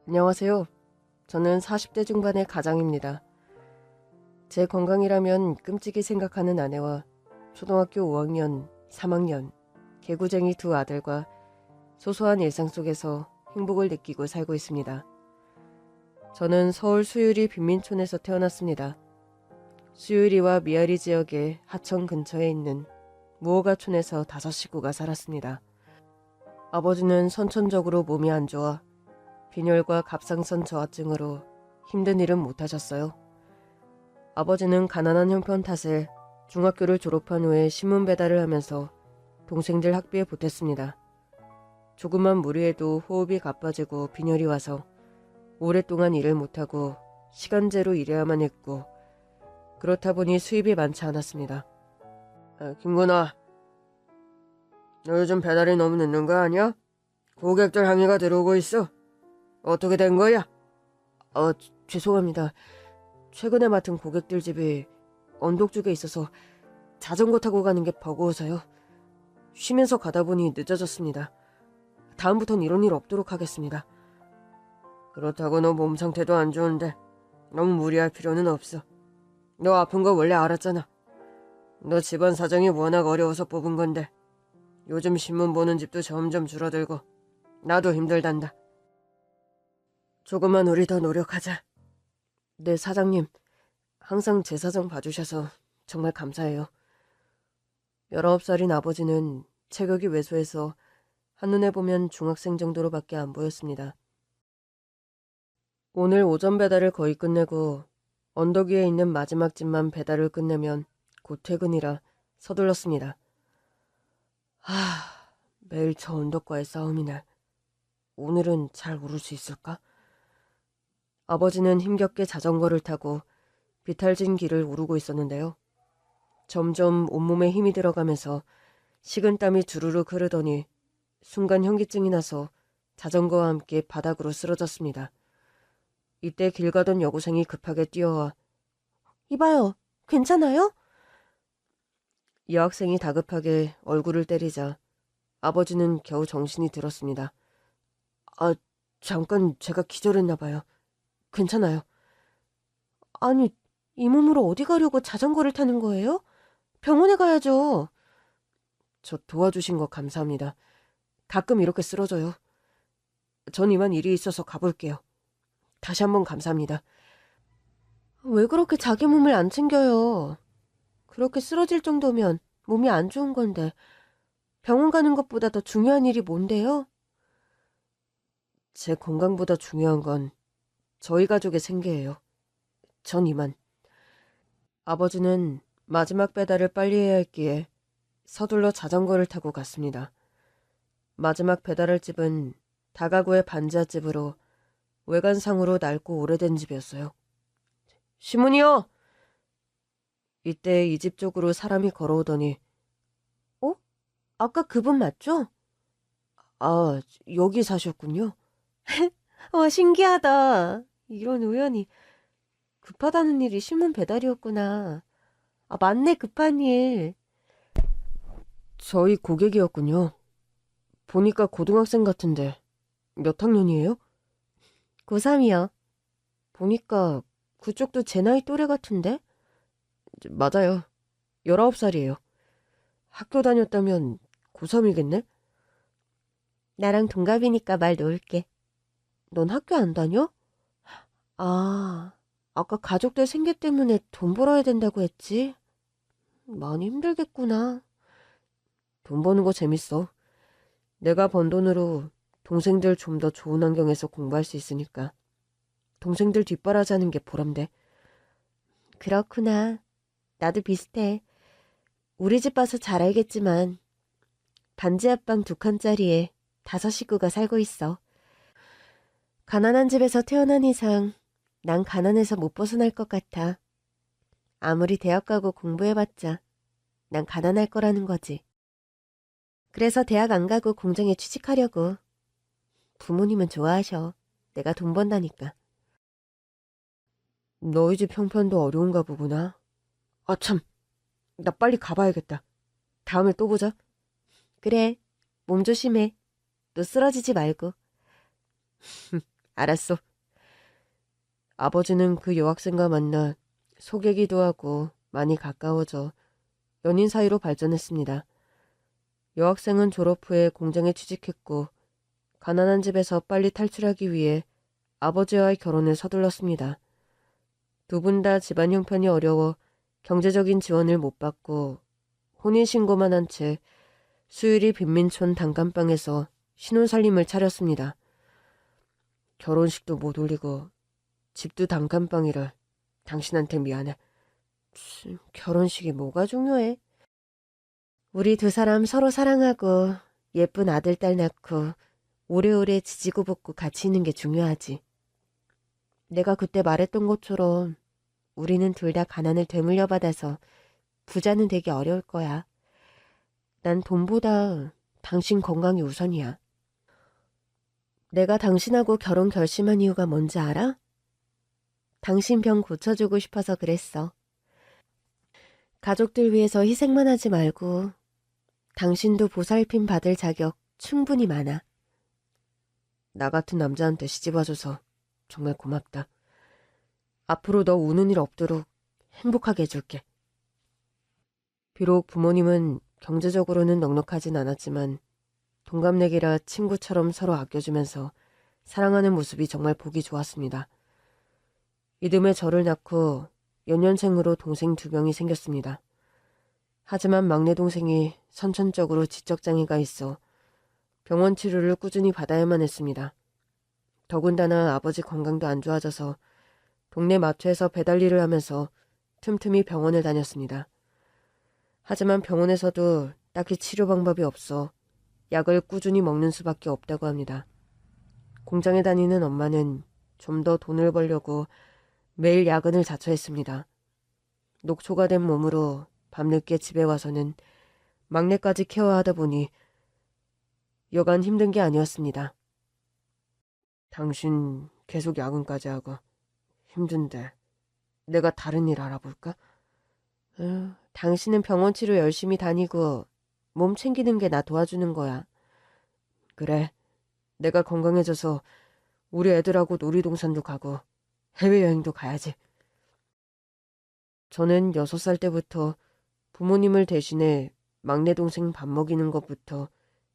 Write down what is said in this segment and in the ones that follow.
안녕하세요. 저는 40대 중반의 가장입니다. 제 건강이라면 끔찍이 생각하는 아내와 초등학교 5학년, 3학년, 개구쟁이 두 아들과 소소한 일상 속에서 행복을 느끼고 살고 있습니다. 저는 서울 수유리 빈민촌에서 태어났습니다. 수유리와 미아리 지역의 하천 근처에 있는 무허가촌에서 5식구가 살았습니다. 아버지는 선천적으로 몸이 안 좋아 빈혈과 갑상선 저하증으로 힘든 일은 못하셨어요. 아버지는 가난한 형편 탓에 중학교를 졸업한 후에 신문 배달을 하면서 동생들 학비에 보탰습니다. 조금만 무리해도 호흡이 가빠지고 빈혈이 와서 오랫동안 일을 못하고 시간제로 일해야만 했고 그렇다 보니 수입이 많지 않았습니다. 김구나, 너 요즘 배달이 너무 늦는 거 아니야? 고객들 항의가 들어오고 있어. 어떻게 된 거야? 죄송합니다. 최근에 맡은 고객들 집이 언덕 쪽에 있어서 자전거 타고 가는 게 버거워서요. 쉬면서 가다 보니 늦어졌습니다. 다음부턴 이런 일 없도록 하겠습니다. 그렇다고 너 몸 상태도 안 좋은데 너무 무리할 필요는 없어. 너 아픈 거 원래 알았잖아. 너 집안 사정이 워낙 어려워서 뽑은 건데 요즘 신문 보는 집도 점점 줄어들고 나도 힘들단다. 조금만 우리 더 노력하자. 네, 사장님. 항상 제 사정 봐주셔서 정말 감사해요. 19살인 아버지는 체격이 왜소해서 한눈에 보면 중학생 정도로밖에 안 보였습니다. 오늘 오전 배달을 거의 끝내고 언덕 위에 있는 마지막 집만 배달을 끝내면 곧 퇴근이라 서둘렀습니다. 매일 저 언덕과의 싸움이네. 오늘은 잘 오를 수 있을까? 아버지는 힘겹게 자전거를 타고 비탈진 길을 오르고 있었는데요. 점점 온몸에 힘이 들어가면서 식은땀이 주르륵 흐르더니 순간 현기증이 나서 자전거와 함께 바닥으로 쓰러졌습니다. 이때 길 가던 여고생이 급하게 뛰어와 이봐요, 괜찮아요? 여학생이 다급하게 얼굴을 때리자 아버지는 겨우 정신이 들었습니다. 잠깐 제가 기절했나 봐요. 괜찮아요. 아니, 이 몸으로 어디 가려고 자전거를 타는 거예요? 병원에 가야죠. 저 도와주신 거 감사합니다. 가끔 이렇게 쓰러져요. 전 이만 일이 있어서 가볼게요. 다시 한번 감사합니다. 왜 그렇게 자기 몸을 안 챙겨요? 그렇게 쓰러질 정도면 몸이 안 좋은 건데 병원 가는 것보다 더 중요한 일이 뭔데요? 제 건강보다 중요한 건 저희 가족의 생계예요. 전 이만. 아버지는 마지막 배달을 빨리 해야 했기에 서둘러 자전거를 타고 갔습니다. 마지막 배달할 집은 다가구의 반지하집으로 외관상으로 낡고 오래된 집이었어요. 시문이요! 이때 이 집 쪽으로 사람이 걸어오더니 아까 그분 맞죠? 여기 사셨군요. 신기하다. 이런 우연이. 급하다는 일이 신문 배달이었구나. 맞네, 급한 일. 저희 고객이었군요. 보니까 고등학생 같은데 몇 학년이에요? 고3이요. 보니까 그쪽도 제 나이 또래 같은데? 맞아요. 19살이에요. 학교 다녔다면 고3이겠네? 나랑 동갑이니까 말 놓을게. 넌 학교 안 다녀? 아까 가족들 생계 때문에 돈 벌어야 된다고 했지? 많이 힘들겠구나. 돈 버는 거 재밌어. 내가 번 돈으로 동생들 좀 더 좋은 환경에서 공부할 수 있으니까. 동생들 뒷바라지하는 게 보람돼. 그렇구나. 나도 비슷해. 우리 집 봐서 잘 알겠지만 반지 앞방 2칸짜리에 5식구가 살고 있어. 가난한 집에서 태어난 이상 난 가난해서 못 벗어날 것 같아. 아무리 대학 가고 공부해봤자 난 가난할 거라는 거지. 그래서 대학 안 가고 공장에 취직하려고. 부모님은 좋아하셔. 내가 돈 번다니까. 너희 집 형편도 어려운가 보구나. 참. 나 빨리 가봐야겠다. 다음에 또 보자. 그래. 몸 조심해. 또 쓰러지지 말고. 알았어. 아버지는 그 여학생과 만나 소개기도 하고 많이 가까워져 연인 사이로 발전했습니다. 여학생은 졸업 후에 공장에 취직했고 가난한 집에서 빨리 탈출하기 위해 아버지와의 결혼을 서둘렀습니다. 두 분 다 집안 형편이 어려워 경제적인 지원을 못 받고 혼인신고만 한 채 수유리 빈민촌 단칸방에서 신혼살림을 차렸습니다. 결혼식도 못 올리고 집도 단칸방이라 당신한테 미안해. 결혼식이 뭐가 중요해? 우리 두 사람 서로 사랑하고 예쁜 아들, 딸 낳고 오래오래 지지고 볶고 같이 있는 게 중요하지. 내가 그때 말했던 것처럼 우리는 둘 다 가난을 되물려 받아서 부자는 되기 어려울 거야. 난 돈보다 당신 건강이 우선이야. 내가 당신하고 결혼 결심한 이유가 뭔지 알아? 당신 병 고쳐주고 싶어서 그랬어. 가족들 위해서 희생만 하지 말고 당신도 보살핌 받을 자격 충분히 많아. 나 같은 남자한테 시집와줘서 정말 고맙다. 앞으로 너 우는 일 없도록 행복하게 해줄게. 비록 부모님은 경제적으로는 넉넉하진 않았지만 동갑내기라 친구처럼 서로 아껴주면서 사랑하는 모습이 정말 보기 좋았습니다. 이듬해 저를 낳고 연년생으로 동생 2명이 생겼습니다. 하지만 막내 동생이 선천적으로 지적장애가 있어 병원 치료를 꾸준히 받아야만 했습니다. 더군다나 아버지 건강도 안 좋아져서 동네 마트에서 배달 일을 하면서 틈틈이 병원을 다녔습니다. 하지만 병원에서도 딱히 치료 방법이 없어 약을 꾸준히 먹는 수밖에 없다고 합니다. 공장에 다니는 엄마는 좀 더 돈을 벌려고 매일 야근을 자처했습니다. 녹초가 된 몸으로 밤늦게 집에 와서는 막내까지 케어하다 보니 여간 힘든 게 아니었습니다. 당신 계속 야근까지 하고 힘든데 내가 다른 일 알아볼까? 당신은 병원 치료 열심히 다니고 몸 챙기는 게 나 도와주는 거야. 그래, 내가 건강해져서 우리 애들하고 놀이동산도 가고 해외여행도 가야지. 저는 6살 때부터 부모님을 대신해 막내 동생 밥 먹이는 것부터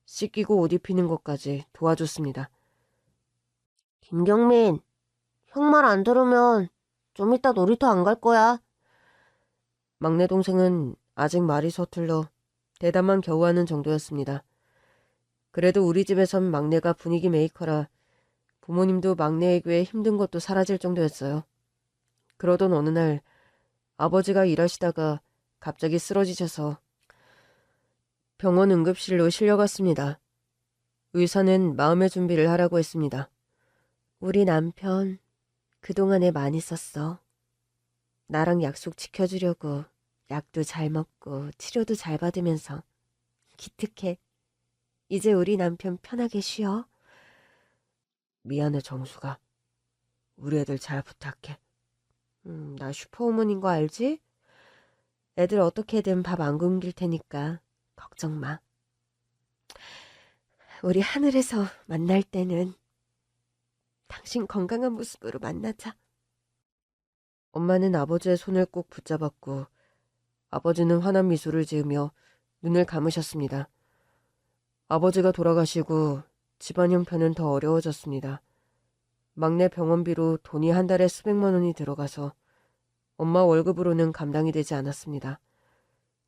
씻기고 옷 입히는 것까지 도와줬습니다. 김경민, 형 말 안 들으면 좀 이따 놀이터 안 갈 거야. 막내 동생은 아직 말이 서툴러 대답만 겨우 하는 정도였습니다. 그래도 우리 집에선 막내가 분위기 메이커라 부모님도 막내에게 힘든 것도 사라질 정도였어요. 그러던 어느 날 아버지가 일하시다가 갑자기 쓰러지셔서 병원 응급실로 실려갔습니다. 의사는 마음의 준비를 하라고 했습니다. 우리 남편 그동안에 많이 썼어. 나랑 약속 지켜주려고 약도 잘 먹고 치료도 잘 받으면서 기특해. 이제 우리 남편 편하게 쉬어. 미안해 정수가. 우리 애들 잘 부탁해. 나 슈퍼우먼인 거 알지? 애들 어떻게든 밥 안 굶길 테니까 걱정 마. 우리 하늘에서 만날 때는 당신 건강한 모습으로 만나자. 엄마는 아버지의 손을 꼭 붙잡았고 아버지는 환한 미소를 지으며 눈을 감으셨습니다. 아버지가 돌아가시고 집안 형편은 더 어려워졌습니다. 막내 병원비로 돈이 한 달에 수백만 원이 들어가서 엄마 월급으로는 감당이 되지 않았습니다.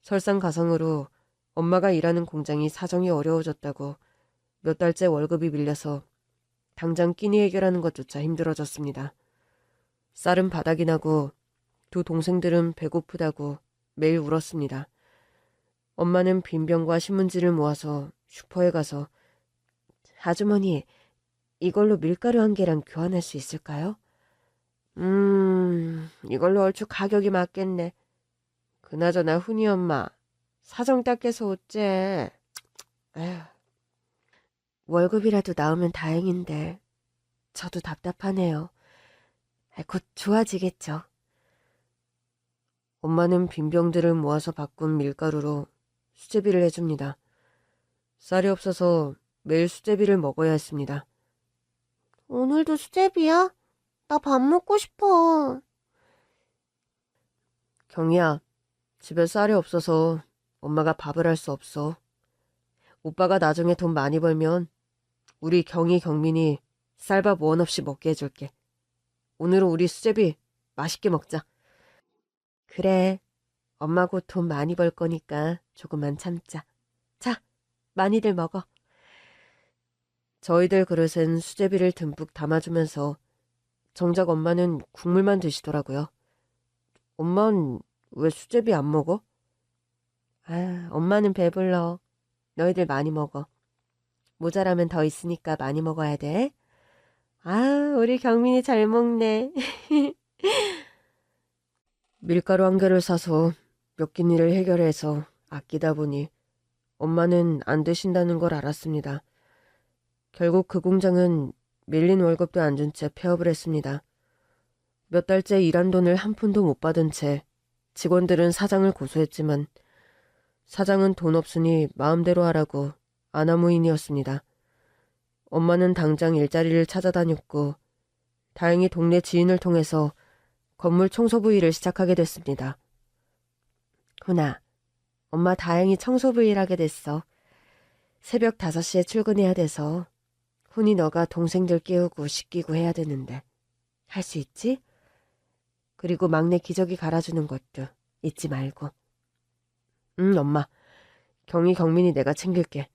설상가상으로 엄마가 일하는 공장이 사정이 어려워졌다고 몇 달째 월급이 밀려서 당장 끼니 해결하는 것조차 힘들어졌습니다. 쌀은 바닥이 나고 두 동생들은 배고프다고 매일 울었습니다. 엄마는 빈병과 신문지를 모아서 슈퍼에 가서 아주머니, 이걸로 밀가루 1개랑 교환할 수 있을까요? 이걸로 얼추 가격이 맞겠네. 그나저나 훈이 엄마, 사정 닦여서 어째. 에휴. 월급이라도 나오면 다행인데 저도 답답하네요. 곧 좋아지겠죠. 엄마는 빈병들을 모아서 바꾼 밀가루로 수제비를 해줍니다. 쌀이 없어서 매일 수제비를 먹어야 했습니다. 오늘도 수제비야? 나 밥 먹고 싶어. 경희야, 집에 쌀이 없어서 엄마가 밥을 할 수 없어. 오빠가 나중에 돈 많이 벌면 우리 경희, 경민이 쌀밥 원 없이 먹게 해줄게. 오늘은 우리 수제비 맛있게 먹자. 그래, 엄마 곧 돈 많이 벌 거니까 조금만 참자. 자, 많이들 먹어. 저희들 그릇엔 수제비를 듬뿍 담아주면서 정작 엄마는 국물만 드시더라고요. 엄만 왜 수제비 안 먹어? 아, 엄마는 배불러. 너희들 많이 먹어. 모자라면 더 있으니까 많이 먹어야 돼. 아, 우리 경민이 잘 먹네. 밀가루 한 개를 사서 몇 끼니를 해결해서 아끼다 보니 엄마는 안 드신다는 걸 알았습니다. 결국 그 공장은 밀린 월급도 안 준 채 폐업을 했습니다. 몇 달째 일한 돈을 한 푼도 못 받은 채 직원들은 사장을 고소했지만 사장은 돈 없으니 마음대로 하라고 아나무인이었습니다. 엄마는 당장 일자리를 찾아다녔고 다행히 동네 지인을 통해서 건물 청소부 일을 시작하게 됐습니다. 훈아, 엄마 다행히 청소부 일하게 됐어. 새벽 5시에 출근해야 돼서 훈이 너가 동생들 깨우고 씻기고 해야 되는데 할 수 있지? 그리고 막내 기저귀 갈아주는 것도 잊지 말고. 응, 엄마. 경희, 경민이 내가 챙길게.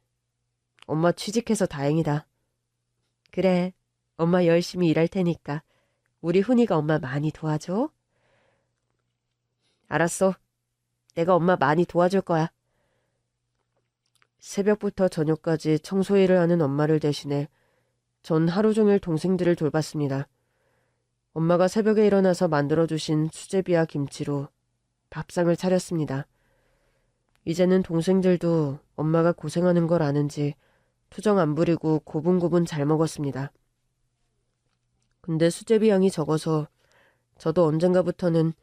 엄마 취직해서 다행이다. 그래, 엄마 열심히 일할 테니까 우리 훈이가 엄마 많이 도와줘. 알았어. 내가 엄마 많이 도와줄 거야. 새벽부터 저녁까지 청소 일을 하는 엄마를 대신해 전 하루 종일 동생들을 돌봤습니다. 엄마가 새벽에 일어나서 만들어주신 수제비와 김치로 밥상을 차렸습니다. 이제는 동생들도 엄마가 고생하는 걸 아는지 투정 안 부리고 고분고분 잘 먹었습니다. 근데 수제비 양이 적어서 저도 언젠가부터는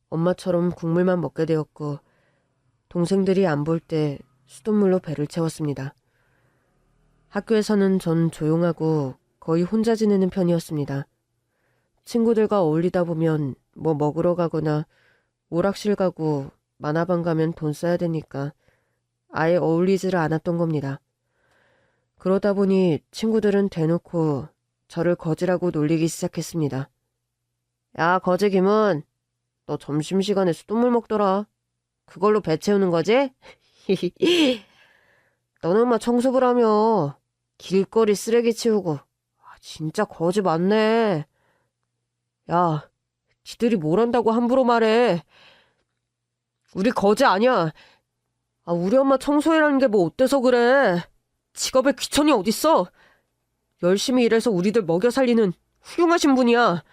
엄마처럼 국물만 먹게 되었고 동생들이 안 볼 때 수돗물로 배를 채웠습니다. 학교에서는 전 조용하고 거의 혼자 지내는 편이었습니다. 친구들과 어울리다 보면 뭐 먹으러 가거나 오락실 가고 만화방 가면 돈 써야 되니까 아예 어울리지를 않았던 겁니다. 그러다 보니 친구들은 대놓고 저를 거지라고 놀리기 시작했습니다. 야, 거지 김은, 너 점심시간에 수돗물 먹더라. 그걸로 배 채우는 거지? 너는 막 청소를 하며 길거리 쓰레기 치우고. 진짜 거지 많네. 야, 지들이 뭘 한다고 함부로 말해. 우리 거지 아니야. 우리 엄마 청소해라는 게 뭐 어때서 그래. 직업에 귀천이 어딨어. 열심히 일해서 우리들 먹여 살리는 훌륭하신 분이야.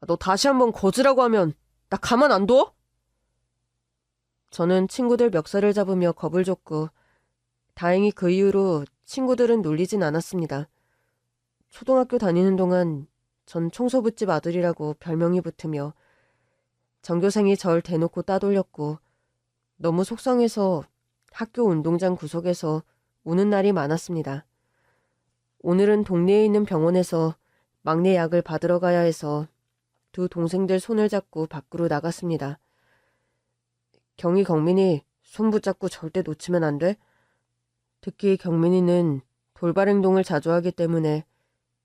너 다시 한번 거지라고 하면 나 가만 안 둬? 저는 친구들 멱살을 잡으며 겁을 줬고 다행히 그 이후로 친구들은 놀리진 않았습니다. 초등학교 다니는 동안 전 청소부집 아들이라고 별명이 붙으며 전교생이 절 대놓고 따돌렸고 너무 속상해서 학교 운동장 구석에서 우는 날이 많았습니다. 오늘은 동네에 있는 병원에서 막내 약을 받으러 가야 해서 두 동생들 손을 잡고 밖으로 나갔습니다. 경희, 경민이 손 붙잡고 절대 놓치면 안 돼? 특히 경민이는 돌발 행동을 자주 하기 때문에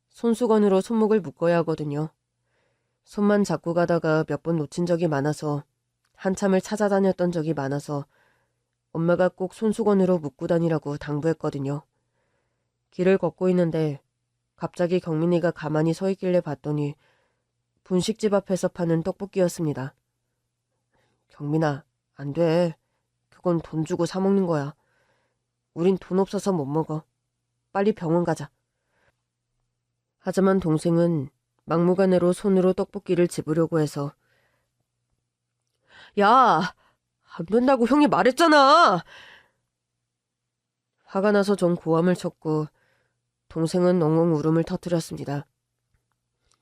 손수건으로 손목을 묶어야 하거든요. 손만 잡고 가다가 몇 번 놓친 적이 많아서 한참을 찾아다녔던 적이 많아서 엄마가 꼭 손수건으로 묶고 다니라고 당부했거든요. 길을 걷고 있는데 갑자기 경민이가 가만히 서 있길래 봤더니 분식집 앞에서 파는 떡볶이였습니다. 경민아, 안 돼. 그건 돈 주고 사 먹는 거야. 우린 돈 없어서 못 먹어. 빨리 병원 가자. 하지만 동생은 막무가내로 손으로 떡볶이를 집으려고 해서 야! 안 된다고 형이 말했잖아! 화가 나서 전 고함을 쳤고 동생은 엉엉 울음을 터뜨렸습니다.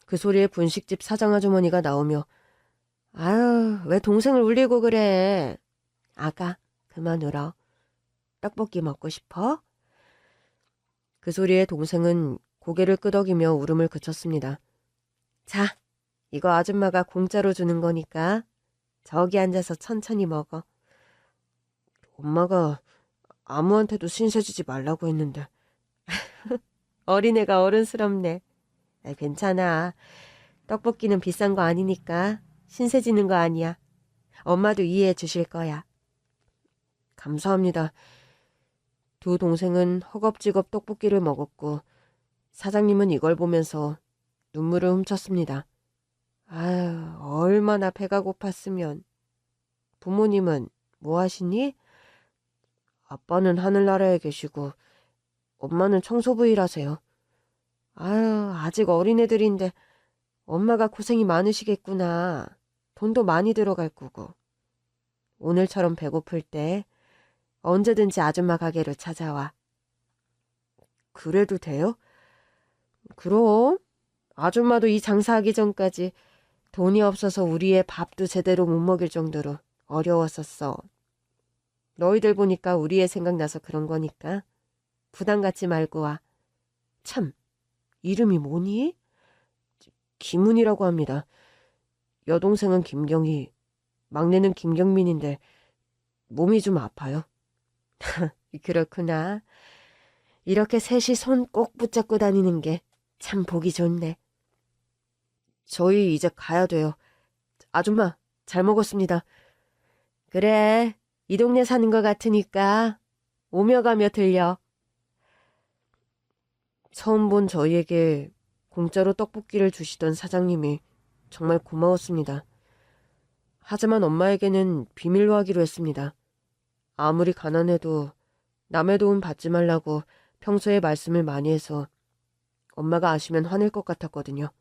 그 소리에 분식집 사장 아주머니가 나오며 아유, 왜 동생을 울리고 그래? 아가, 그만 울어. 떡볶이 먹고 싶어? 그 소리에 동생은 고개를 끄덕이며 울음을 그쳤습니다. 자, 이거 아줌마가 공짜로 주는 거니까 저기 앉아서 천천히 먹어. 엄마가 아무한테도 신세지지 말라고 했는데. 어린애가 어른스럽네. 괜찮아. 떡볶이는 비싼 거 아니니까 신세지는 거 아니야. 엄마도 이해해 주실 거야. 감사합니다. 두 동생은 허겁지겁 떡볶이를 먹었고 사장님은 이걸 보면서 눈물을 훔쳤습니다. 아유, 얼마나 배가 고팠으면. 부모님은 뭐 하시니? 아빠는 하늘나라에 계시고 엄마는 청소부 일하세요. 아유, 아직 어린애들인데 엄마가 고생이 많으시겠구나. 돈도 많이 들어갈 거고. 오늘처럼 배고플 때 언제든지 아줌마 가게로 찾아와. 그래도 돼요? 그럼. 아줌마도 이 장사하기 전까지 돈이 없어서 우리의 밥도 제대로 못 먹일 정도로 어려웠었어. 너희들 보니까 우리의 생각나서 그런 거니까 부담 갖지 말고 와. 참, 이름이 뭐니? 김은이라고 합니다. 여동생은 김경희, 막내는 김경민인데 몸이 좀 아파요. 그렇구나. 이렇게 셋이 손 꼭 붙잡고 다니는 게 참 보기 좋네. 저희 이제 가야 돼요. 아줌마, 잘 먹었습니다. 그래, 이 동네 사는 것 같으니까 오며 가며 들려. 처음 본 저희에게 공짜로 떡볶이를 주시던 사장님이 정말 고마웠습니다. 하지만 엄마에게는 비밀로 하기로 했습니다. 아무리 가난해도 남의 도움 받지 말라고 평소에 말씀을 많이 해서 엄마가 아시면 화낼 것 같았거든요.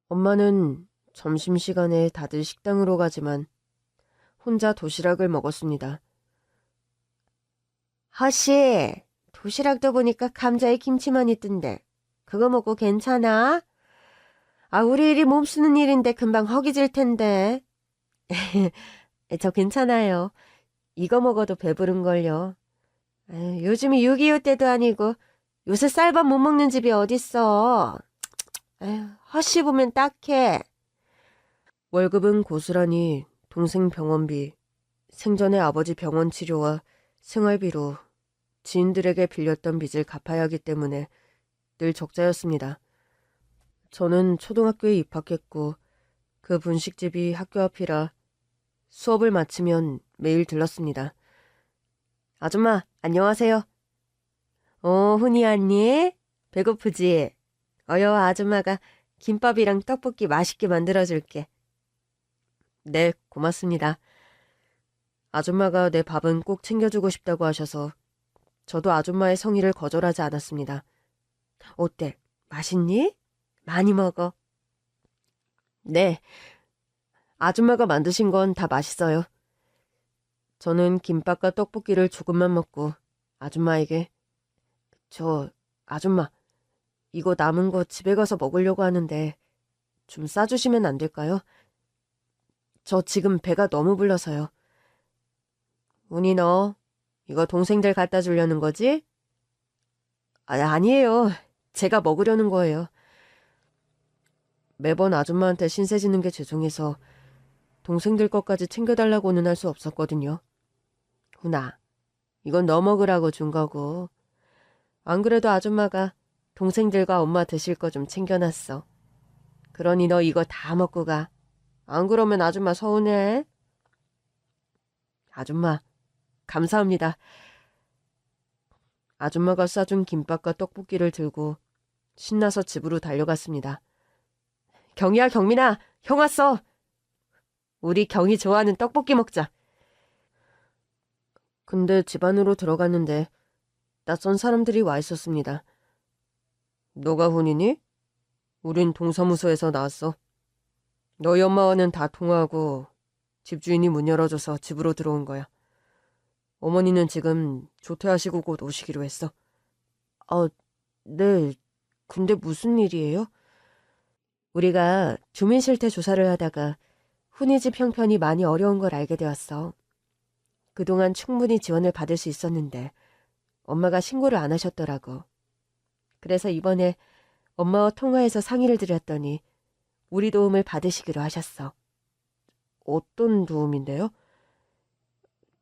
엄마는 점심시간에 다들 식당으로 가지만 혼자 도시락을 먹었습니다. 허씨, 도시락도 보니까 감자에 김치만 있던데 그거 먹고 괜찮아? 아, 우리 일이 몸 쓰는 일인데 금방 허기질 텐데. 저 괜찮아요. 이거 먹어도 배부른걸요. 요즘이 6.25 때도 아니고 요새 쌀밥 못 먹는 집이 어딨어. 허씨 보면 딱해. 월급은 고스란히 동생 병원비, 생전에 아버지 병원 치료와 생활비로 지인들에게 빌렸던 빚을 갚아야 하기 때문에 늘 적자였습니다. 저는 초등학교에 입학했고 그 분식집이 학교 앞이라 수업을 마치면 매일 들렀습니다. 아줌마, 안녕하세요. 훈이 언니, 배고프지? 어여 아줌마가 김밥이랑 떡볶이 맛있게 만들어줄게. 네, 고맙습니다. 아줌마가 내 밥은 꼭 챙겨주고 싶다고 하셔서 저도 아줌마의 성의를 거절하지 않았습니다. 어때? 맛있니? 많이 먹어. 네, 아줌마가 만드신 건 다 맛있어요. 저는 김밥과 떡볶이를 조금만 먹고 아줌마에게 아줌마, 이거 남은 거 집에 가서 먹으려고 하는데 좀 싸주시면 안 될까요? 저 지금 배가 너무 불러서요. 운이 너, 이거 동생들 갖다 주려는 거지? 아니에요. 제가 먹으려는 거예요. 매번 아줌마한테 신세지는 게 죄송해서 동생들 것까지 챙겨달라고는 할 수 없었거든요. 훈아, 이건 너 먹으라고 준 거고. 안 그래도 아줌마가 동생들과 엄마 드실 거 좀 챙겨놨어. 그러니 너 이거 다 먹고 가. 안 그러면 아줌마 서운해. 아줌마, 감사합니다. 아줌마가 싸준 김밥과 떡볶이를 들고 신나서 집으로 달려갔습니다. 경희야, 경민아, 형 왔어. 우리 경희 좋아하는 떡볶이 먹자. 근데 집 안으로 들어갔는데 낯선 사람들이 와 있었습니다. 너가 훈이니? 우린 동사무소에서 나왔어. 너희 엄마와는 다 통화하고 집주인이 문 열어줘서 집으로 들어온 거야. 어머니는 지금 조퇴하시고 곧 오시기로 했어. 네. 근데 무슨 일이에요? 우리가 주민실태 조사를 하다가 훈이 집 형편이 많이 어려운 걸 알게 되었어. 그동안 충분히 지원을 받을 수 있었는데 엄마가 신고를 안 하셨더라고. 그래서 이번에 엄마와 통화해서 상의를 드렸더니 우리 도움을 받으시기로 하셨어. 어떤 도움인데요?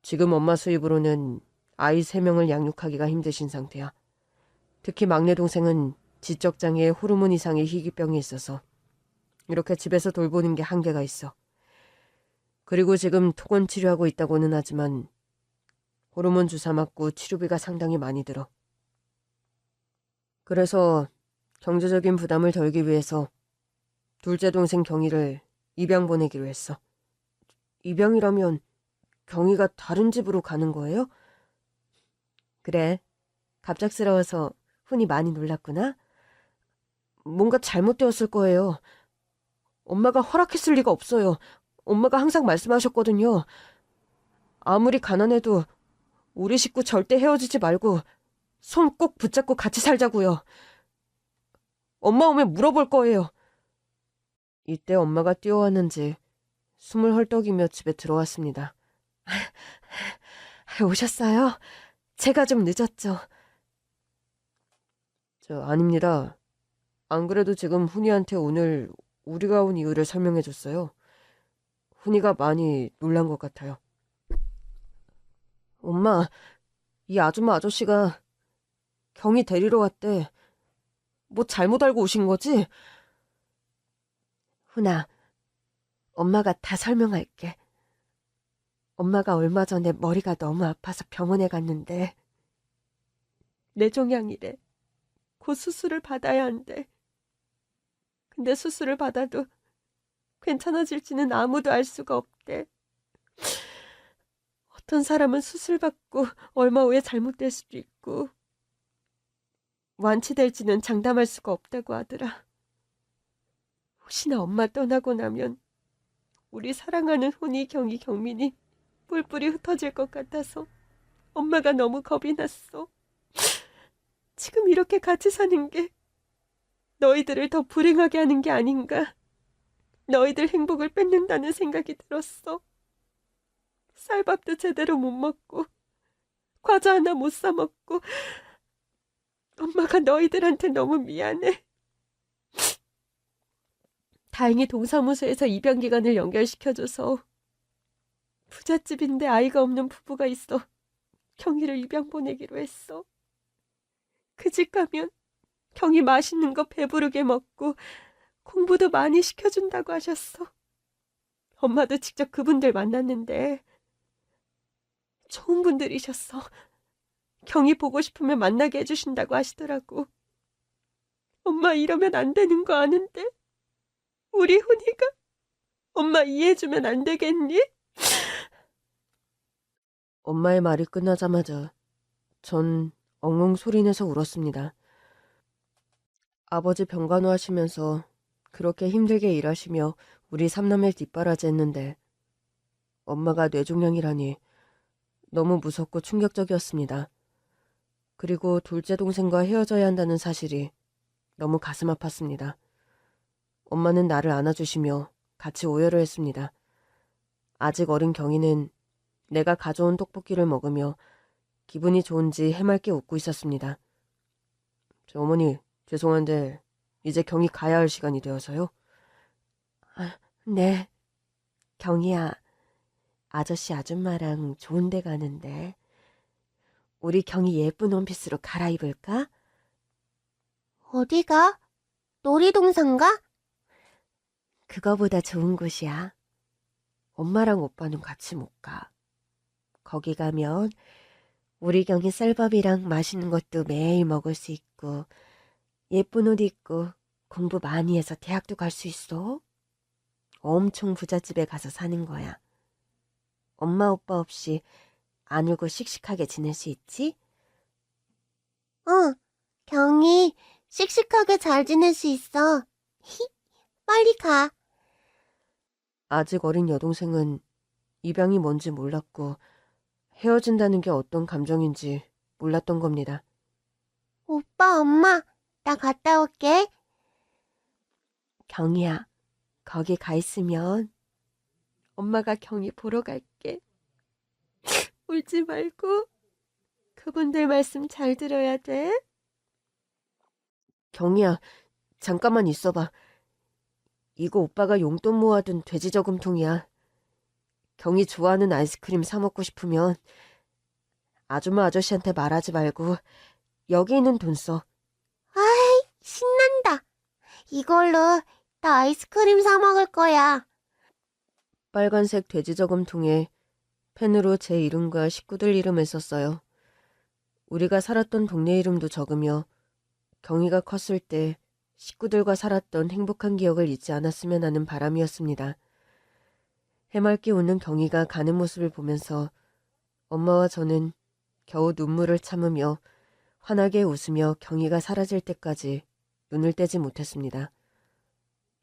지금 엄마 수입으로는 아이 3명을 양육하기가 힘드신 상태야. 특히 막내 동생은 지적장애에 호르몬 이상의 희귀병이 있어서 이렇게 집에서 돌보는 게 한계가 있어. 그리고 지금 토건 치료하고 있다고는 하지만 호르몬 주사 맞고 치료비가 상당히 많이 들어. 그래서 경제적인 부담을 덜기 위해서 둘째 동생 경희를 입양 보내기로 했어. 입양이라면 경희가 다른 집으로 가는 거예요? 그래. 갑작스러워서 훈이 많이 놀랐구나. 뭔가 잘못되었을 거예요. 엄마가 허락했을 리가 없어요. 엄마가 항상 말씀하셨거든요. 아무리 가난해도 우리 식구 절대 헤어지지 말고 손 꼭 붙잡고 같이 살자고요. 엄마 오면 물어볼 거예요. 이때 엄마가 뛰어왔는지 숨을 헐떡이며 집에 들어왔습니다. 오셨어요? 제가 좀 늦었죠. 아닙니다. 안 그래도 지금 훈이한테 오늘 우리가 온 이유를 설명해줬어요. 훈이가 많이 놀란 것 같아요. 엄마, 이 아줌마 아저씨가 경희 데리러 왔대. 뭐 잘못 알고 오신 거지? 훈아, 엄마가 다 설명할게. 엄마가 얼마 전에 머리가 너무 아파서 병원에 갔는데 뇌종양이래. 곧 수술을 받아야 한대. 근데 수술을 받아도 괜찮아질지는 아무도 알 수가 없대. 어떤 사람은 수술 받고 얼마 후에 잘못될 수도 있고 완치될지는 장담할 수가 없다고 하더라. 혹시나 엄마 떠나고 나면 우리 사랑하는 훈이, 경이, 경민이 뿔뿔이 흩어질 것 같아서 엄마가 너무 겁이 났어. 지금 이렇게 같이 사는 게 너희들을 더 불행하게 하는 게 아닌가. 너희들 행복을 뺏는다는 생각이 들었어. 쌀밥도 제대로 못 먹고 과자 하나 못 사 먹고 엄마가 너희들한테 너무 미안해. 다행히 동사무소에서 입양기관을 연결시켜줘서 부잣집인데 아이가 없는 부부가 있어 경희를 입양 보내기로 했어. 그 집 가면 경희 맛있는 거 배부르게 먹고 공부도 많이 시켜준다고 하셨어. 엄마도 직접 그분들 만났는데 좋은 분들이셨어. 경희 보고 싶으면 만나게 해주신다고 하시더라고. 엄마 이러면 안 되는 거 아는데 우리 훈이가 엄마 이해해주면 안 되겠니? 엄마의 말이 끝나자마자 전 엉엉 소리내서 울었습니다. 아버지 병간호 하시면서 그렇게 힘들게 일하시며 우리 삼남매를 뒷바라지했는데 엄마가 뇌종양이라니 너무 무섭고 충격적이었습니다. 그리고 둘째 동생과 헤어져야 한다는 사실이 너무 가슴 아팠습니다. 엄마는 나를 안아주시며 같이 오열을 했습니다. 아직 어린 경희는 내가 가져온 떡볶이를 먹으며 기분이 좋은지 해맑게 웃고 있었습니다. 어머니, 죄송한데 이제 경희 가야 할 시간이 되어서요. 네, 경희야. 아저씨 아줌마랑 좋은 데 가는데 우리 경희 예쁜 원피스로 갈아입을까? 어디가? 놀이동산가? 그거보다 좋은 곳이야. 엄마랑 오빠는 같이 못 가. 거기 가면 우리 경희 쌀밥이랑 맛있는 것도 매일 먹을 수 있고 예쁜 옷 입고 공부 많이 해서 대학도 갈 수 있어. 엄청 부잣집에 가서 사는 거야. 엄마 오빠 없이 안 울고 씩씩하게 지낼 수 있지? 응, 경이 씩씩하게 잘 지낼 수 있어. 빨리 가. 아직 어린 여동생은 입양이 뭔지 몰랐고 헤어진다는 게 어떤 감정인지 몰랐던 겁니다. 오빠, 엄마, 나 갔다 올게. 경희야, 거기 가 있으면 엄마가 경희 보러 갈게. 울지 말고 그분들 말씀 잘 들어야 돼. 경희야, 잠깐만 있어봐. 이거 오빠가 용돈 모아둔 돼지 저금통이야. 경희 좋아하는 아이스크림 사 먹고 싶으면 아줌마 아저씨한테 말하지 말고 여기 있는 돈 써. 신난다. 이걸로 나 아이스크림 사 먹을 거야. 빨간색 돼지 저금통에 펜으로 제 이름과 식구들 이름을 썼어요. 우리가 살았던 동네 이름도 적으며 경희가 컸을 때 식구들과 살았던 행복한 기억을 잊지 않았으면 하는 바람이었습니다. 해맑게 웃는 경희가 가는 모습을 보면서 엄마와 저는 겨우 눈물을 참으며 환하게 웃으며 경희가 사라질 때까지 눈을 떼지 못했습니다.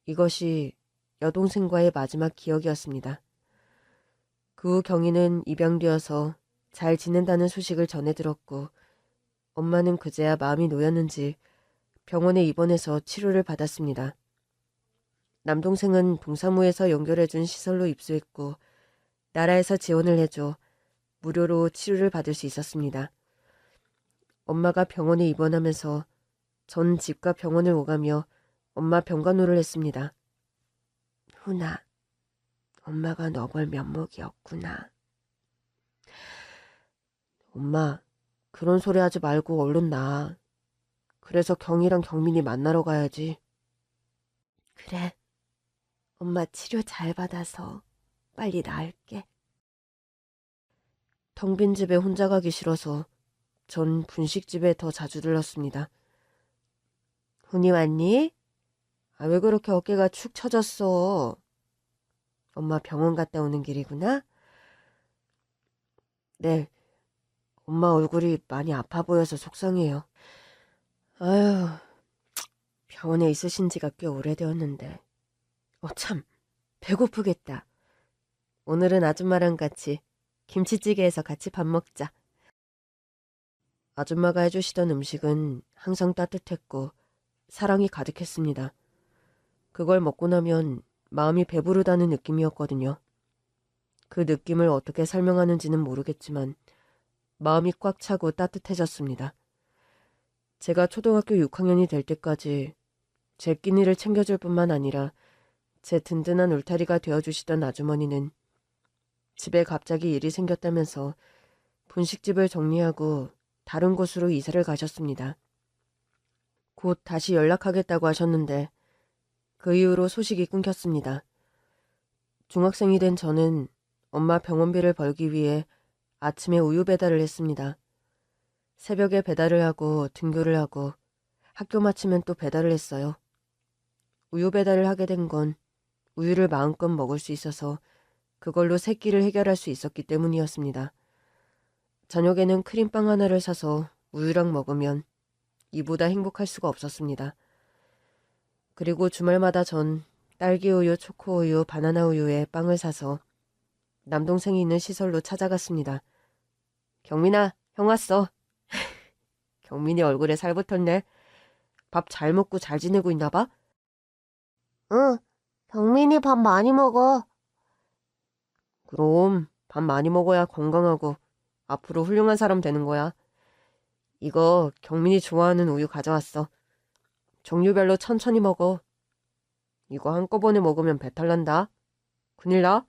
이것이 여동생과의 마지막 기억이었습니다. 그 후 경희는 입양되어서 잘 지낸다는 소식을 전해 들었고 엄마는 그제야 마음이 놓였는지 병원에 입원해서 치료를 받았습니다. 남동생은 동사무에서 연결해준 시설로 입소했고 나라에서 지원을 해줘 무료로 치료를 받을 수 있었습니다. 엄마가 병원에 입원하면서 전 집과 병원을 오가며 엄마 병간호를 했습니다. 훈아, 엄마가 너 볼 면목이었구나. 엄마, 그런 소리 하지 말고 얼른 나. 그래서 경희랑 경민이 만나러 가야지. 그래. 엄마 치료 잘 받아서 빨리 나을게. 텅 빈 집에 혼자 가기 싫어서 전 분식집에 더 자주 들렀습니다. 훈이 왔니? 아, 왜 그렇게 어깨가 축 처졌어? 엄마 병원 갔다 오는 길이구나? 네. 엄마 얼굴이 많이 아파 보여서 속상해요. 아휴, 병원에 있으신 지가 꽤 오래되었는데. 참, 배고프겠다. 오늘은 아줌마랑 같이 김치찌개에서 같이 밥 먹자. 아줌마가 해주시던 음식은 항상 따뜻했고 사랑이 가득했습니다. 그걸 먹고 나면 마음이 배부르다는 느낌이었거든요. 그 느낌을 어떻게 설명하는지는 모르겠지만 마음이 꽉 차고 따뜻해졌습니다. 제가 초등학교 6학년이 될 때까지 제 끼니를 챙겨줄 뿐만 아니라 제 든든한 울타리가 되어주시던 아주머니는 집에 갑자기 일이 생겼다면서 분식집을 정리하고 다른 곳으로 이사를 가셨습니다. 곧 다시 연락하겠다고 하셨는데 그 이후로 소식이 끊겼습니다. 중학생이 된 저는 엄마 병원비를 벌기 위해 아침에 우유 배달을 했습니다. 새벽에 배달을 하고 등교를 하고 학교 마치면 또 배달을 했어요. 우유 배달을 하게 된 건 우유를 마음껏 먹을 수 있어서 그걸로 세 끼를 해결할 수 있었기 때문이었습니다. 저녁에는 크림빵 하나를 사서 우유랑 먹으면 이보다 행복할 수가 없었습니다. 그리고 주말마다 전 딸기우유, 초코우유, 바나나우유에 빵을 사서 남동생이 있는 시설로 찾아갔습니다. 경민아, 형 왔어. 경민이 얼굴에 살 붙었네. 밥 잘 먹고 잘 지내고 있나 봐? 응, 경민이 밥 많이 먹어. 그럼 밥 많이 먹어야 건강하고 앞으로 훌륭한 사람 되는 거야. 이거 경민이 좋아하는 우유 가져왔어. 종류별로 천천히 먹어. 이거 한꺼번에 먹으면 배탈 난다. 큰일 나?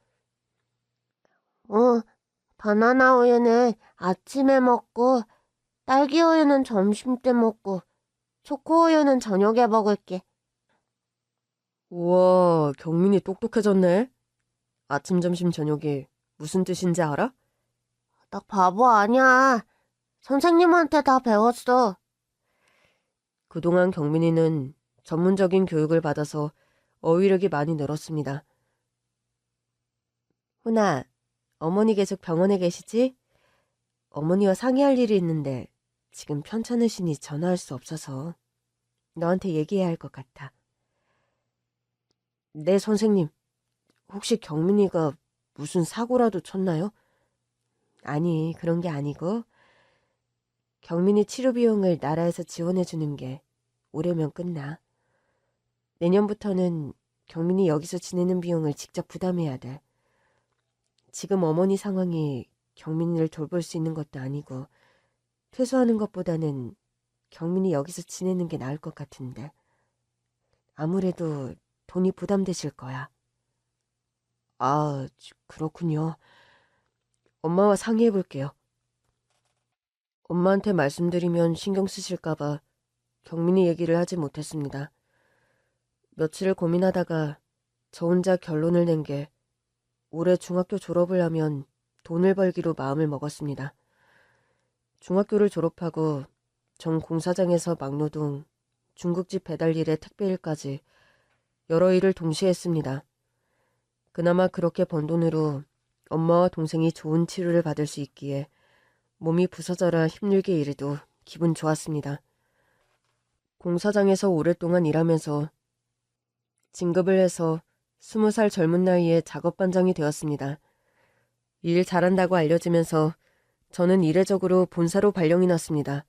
응, 바나나 우유는 아침에 먹고, 딸기 우유는 점심 때 먹고, 초코 우유는 저녁에 먹을게. 우와, 경민이 똑똑해졌네. 아침, 점심, 저녁이 무슨 뜻인지 알아? 나 바보 아니야. 선생님한테 다 배웠어. 그동안 경민이는 전문적인 교육을 받아서 어휘력이 많이 늘었습니다. 훈아, 어머니 계속 병원에 계시지? 어머니와 상의할 일이 있는데 지금 편찮으시니 전화할 수 없어서 너한테 얘기해야 할 것 같아. 네, 선생님. 혹시 경민이가 무슨 사고라도 쳤나요? 아니, 그런 게 아니고 경민이 치료 비용을 나라에서 지원해 주는 게 올해면 끝나. 내년부터는 경민이 여기서 지내는 비용을 직접 부담해야 돼. 지금 어머니 상황이 경민이를 돌볼 수 있는 것도 아니고 퇴소하는 것보다는 경민이 여기서 지내는 게 나을 것 같은데. 아무래도 돈이 부담되실 거야. 아, 그렇군요. 엄마와 상의해 볼게요. 엄마한테 말씀드리면 신경 쓰실까봐 경민이 얘기를 하지 못했습니다. 며칠을 고민하다가 저 혼자 결론을 낸 게 올해 중학교 졸업을 하면 돈을 벌기로 마음을 먹었습니다. 중학교를 졸업하고 전 공사장에서 막노동, 중국집 배달일에 택배일까지 여러 일을 동시에 했습니다. 그나마 그렇게 번 돈으로 엄마와 동생이 좋은 치료를 받을 수 있기에 몸이 부서져라 힘들게 일해도 기분 좋았습니다. 공사장에서 오랫동안 일하면서 진급을 해서 20살 젊은 나이에 작업반장이 되었습니다. 일 잘한다고 알려지면서 저는 이례적으로 본사로 발령이 났습니다.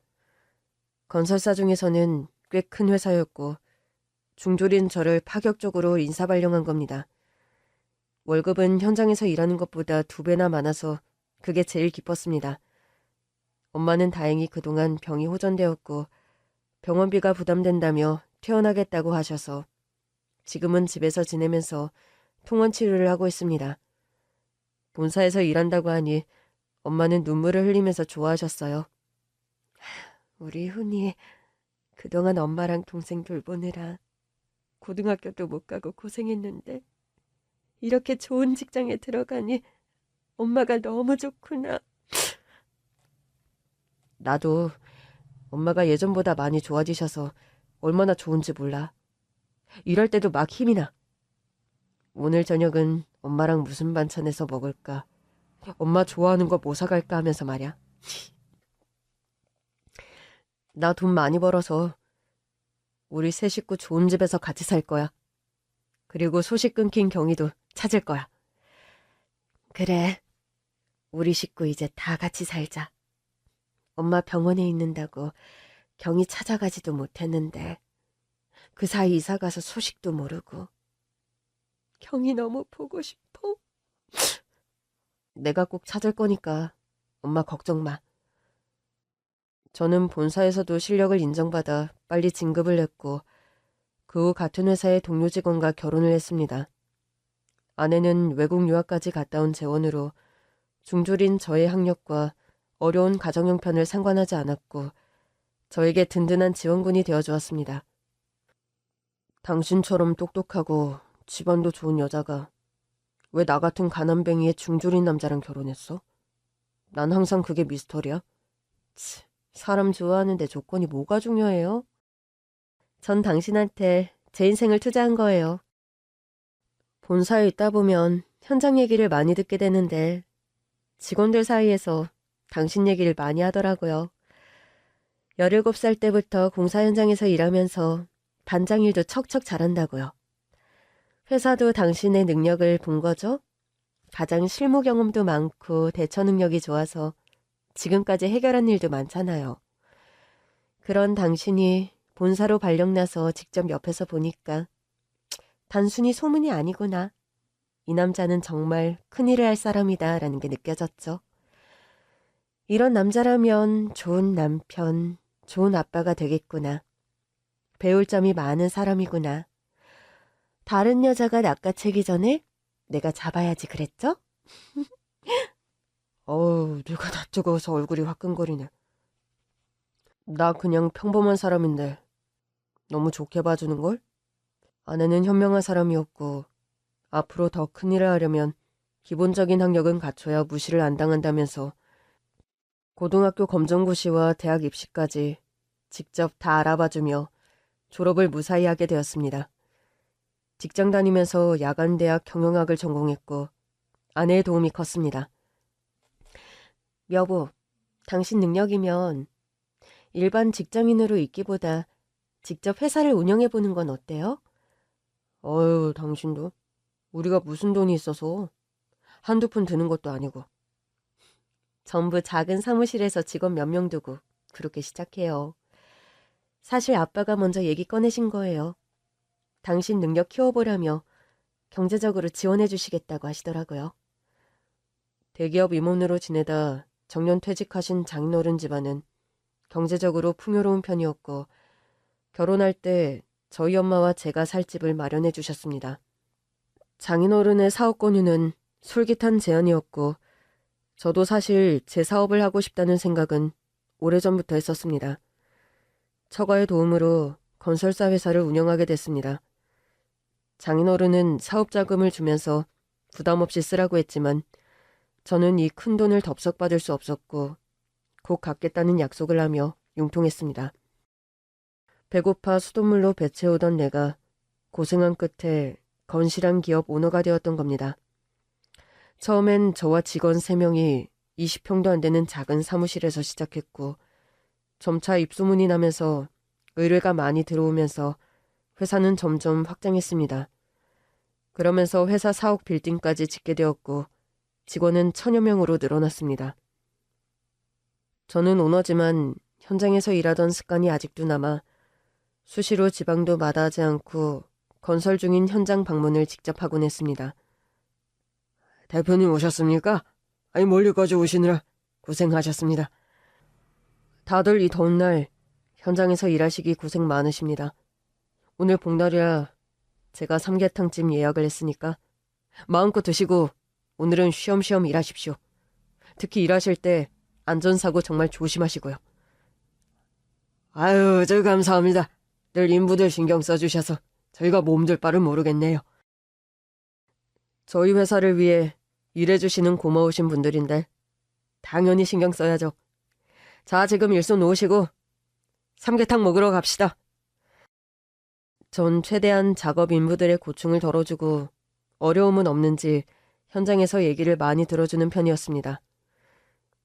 건설사 중에서는 꽤 큰 회사였고 중졸인 저를 파격적으로 인사 발령한 겁니다. 월급은 현장에서 일하는 것보다 2배나 많아서 그게 제일 기뻤습니다. 엄마는 다행히 그동안 병이 호전되었고 병원비가 부담된다며 퇴원하겠다고 하셔서 지금은 집에서 지내면서 통원 치료를 하고 있습니다. 본사에서 일한다고 하니 엄마는 눈물을 흘리면서 좋아하셨어요. 우리 훈이 그동안 엄마랑 동생 돌보느라 고등학교도 못 가고 고생했는데 이렇게 좋은 직장에 들어가니 엄마가 너무 좋구나. 나도 엄마가 예전보다 많이 좋아지셔서 얼마나 좋은지 몰라. 일할 때도 막 힘이 나. 오늘 저녁은 엄마랑 무슨 반찬해서 먹을까? 엄마 좋아하는 거 뭐 사갈까 하면서 말이야. 나 돈 많이 벌어서 우리 세 식구 좋은 집에서 같이 살 거야. 그리고 소식 끊긴 경희도 찾을 거야. 그래, 우리 식구 이제 다 같이 살자. 엄마 병원에 있는다고 경희 찾아가지도 못했는데 그 사이 이사 가서 소식도 모르고. 경희 너무 보고 싶어. 내가 꼭 찾을 거니까 엄마 걱정 마. 저는 본사에서도 실력을 인정받아 빨리 진급을 했고 그 후 같은 회사의 동료 직원과 결혼을 했습니다. 아내는 외국 유학까지 갔다 온 재원으로 중졸인 저의 학력과 어려운 가정 형편을 상관하지 않았고 저에게 든든한 지원군이 되어주었습니다. 당신처럼 똑똑하고 집안도 좋은 여자가 왜 나 같은 가난뱅이의 중졸인 남자랑 결혼했어? 난 항상 그게 미스터리야. 사람 좋아하는데 조건이 뭐가 중요해요? 전 당신한테 제 인생을 투자한 거예요. 본사에 있다 보면 현장 얘기를 많이 듣게 되는데 직원들 사이에서 당신 얘기를 많이 하더라고요. 17살 때부터 공사 현장에서 일하면서 반장 일도 척척 잘한다고요. 회사도 당신의 능력을 본 거죠? 가장 실무 경험도 많고 대처 능력이 좋아서 지금까지 해결한 일도 많잖아요. 그런 당신이 본사로 발령나서 직접 옆에서 보니까 단순히 소문이 아니구나. 이 남자는 정말 큰일을 할 사람이다 라는 게 느껴졌죠. 이런 남자라면 좋은 남편, 좋은 아빠가 되겠구나. 배울 점이 많은 사람이구나. 다른 여자가 낚아채기 전에 내가 잡아야지 그랬죠? 어우, 내가 다 뜨거워서 얼굴이 화끈거리네. 나 그냥 평범한 사람인데 너무 좋게 봐주는걸? 아내는 현명한 사람이었고 앞으로 더 큰일을 하려면 기본적인 학력은 갖춰야 무시를 안 당한다면서 고등학교 검정고시와 대학 입시까지 직접 다 알아봐주며 졸업을 무사히 하게 되었습니다. 직장 다니면서 야간대학 경영학을 전공했고 아내의 도움이 컸습니다. 여보, 당신 능력이면 일반 직장인으로 있기보다 직접 회사를 운영해보는 건 어때요? 어휴, 당신도. 우리가 무슨 돈이 있어서 한두 푼 드는 것도 아니고. 전부 작은 사무실에서 직원 몇 명 두고 그렇게 시작해요. 사실 아빠가 먼저 얘기 꺼내신 거예요. 당신 능력 키워보라며 경제적으로 지원해 주시겠다고 하시더라고요. 대기업 임원으로 지내다 정년 퇴직하신 장인어른 집안은 경제적으로 풍요로운 편이었고 결혼할 때 저희 엄마와 제가 살 집을 마련해 주셨습니다. 장인어른의 사업 권유는 솔깃한 제안이었고 저도 사실 제 사업을 하고 싶다는 생각은 오래전부터 했었습니다. 처가의 도움으로 건설사 회사를 운영하게 됐습니다. 장인어른은 사업 자금을 주면서 부담 없이 쓰라고 했지만 저는 이 큰 돈을 덥석 받을 수 없었고 곧 갚겠다는 약속을 하며 융통했습니다. 배고파 수돗물로 배 채우던 내가 고생한 끝에 건실한 기업 오너가 되었던 겁니다. 처음엔 저와 직원 3명이 20평도 안 되는 작은 사무실에서 시작했고 점차 입소문이 나면서 의뢰가 많이 들어오면서 회사는 점점 확장했습니다. 그러면서 회사 사옥 빌딩까지 짓게 되었고 직원은 1000여 명으로 늘어났습니다. 저는 오너지만 현장에서 일하던 습관이 아직도 남아 수시로 지방도 마다하지 않고 건설 중인 현장 방문을 직접 하곤 했습니다. 대표님 오셨습니까? 아니 멀리까지 오시느라 고생하셨습니다. 다들 이 더운 날 현장에서 일하시기 고생 많으십니다. 오늘 복날이라 제가 삼계탕집 예약을 했으니까 마음껏 드시고 오늘은 쉬엄쉬엄 일하십시오. 특히 일하실 때 안전사고 정말 조심하시고요. 아유, 저 감사합니다. 늘 인부들 신경 써주셔서 저희가 몸둘 바를 모르겠네요. 저희 회사를 위해 일해주시는 고마우신 분들인데 당연히 신경 써야죠. 자, 지금 일손 놓으시고 삼계탕 먹으러 갑시다. 전 최대한 작업 인부들의 고충을 덜어주고 어려움은 없는지 현장에서 얘기를 많이 들어주는 편이었습니다.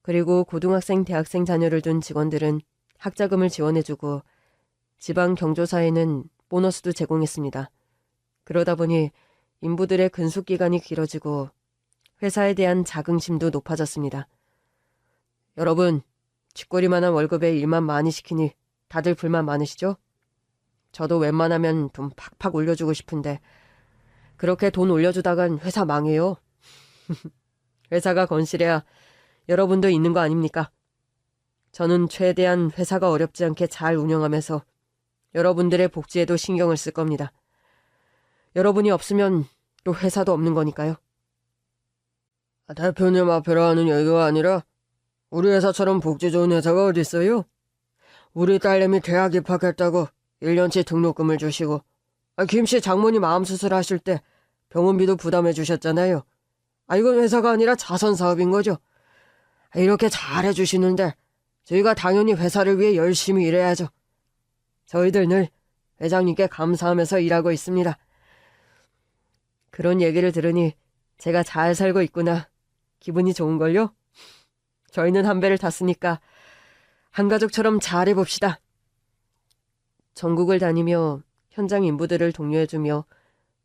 그리고 고등학생, 대학생 자녀를 둔 직원들은 학자금을 지원해주고 지방 경조사에는 보너스도 제공했습니다. 그러다 보니 인부들의 근속 기간이 길어지고 회사에 대한 자긍심도 높아졌습니다. 여러분, 쥐꼬리만한 월급에 일만 많이 시키니 다들 불만 많으시죠? 저도 웬만하면 돈 팍팍 올려주고 싶은데 그렇게 돈 올려주다간 회사 망해요. 회사가 건실해야 여러분도 있는 거 아닙니까? 저는 최대한 회사가 어렵지 않게 잘 운영하면서 여러분들의 복지에도 신경을 쓸 겁니다. 여러분이 없으면 또 회사도 없는 거니까요. 대표님 앞에라 하는 얘기가 아니라 우리 회사처럼 복지 좋은 회사가 어디 있어요? 우리 딸내미 대학 입학했다고 1년치 등록금을 주시고 김씨 장모님 암 수술하실 때 병원비도 부담해 주셨잖아요. 이건 회사가 아니라 자선사업인 거죠. 이렇게 잘해주시는데 저희가 당연히 회사를 위해 열심히 일해야죠. 저희들 늘 회장님께 감사하면서 일하고 있습니다. 그런 얘기를 들으니 제가 잘 살고 있구나. 기분이 좋은걸요? 저희는 한 배를 탔으니까 한 가족처럼 잘해봅시다. 전국을 다니며 현장 인부들을 독려해주며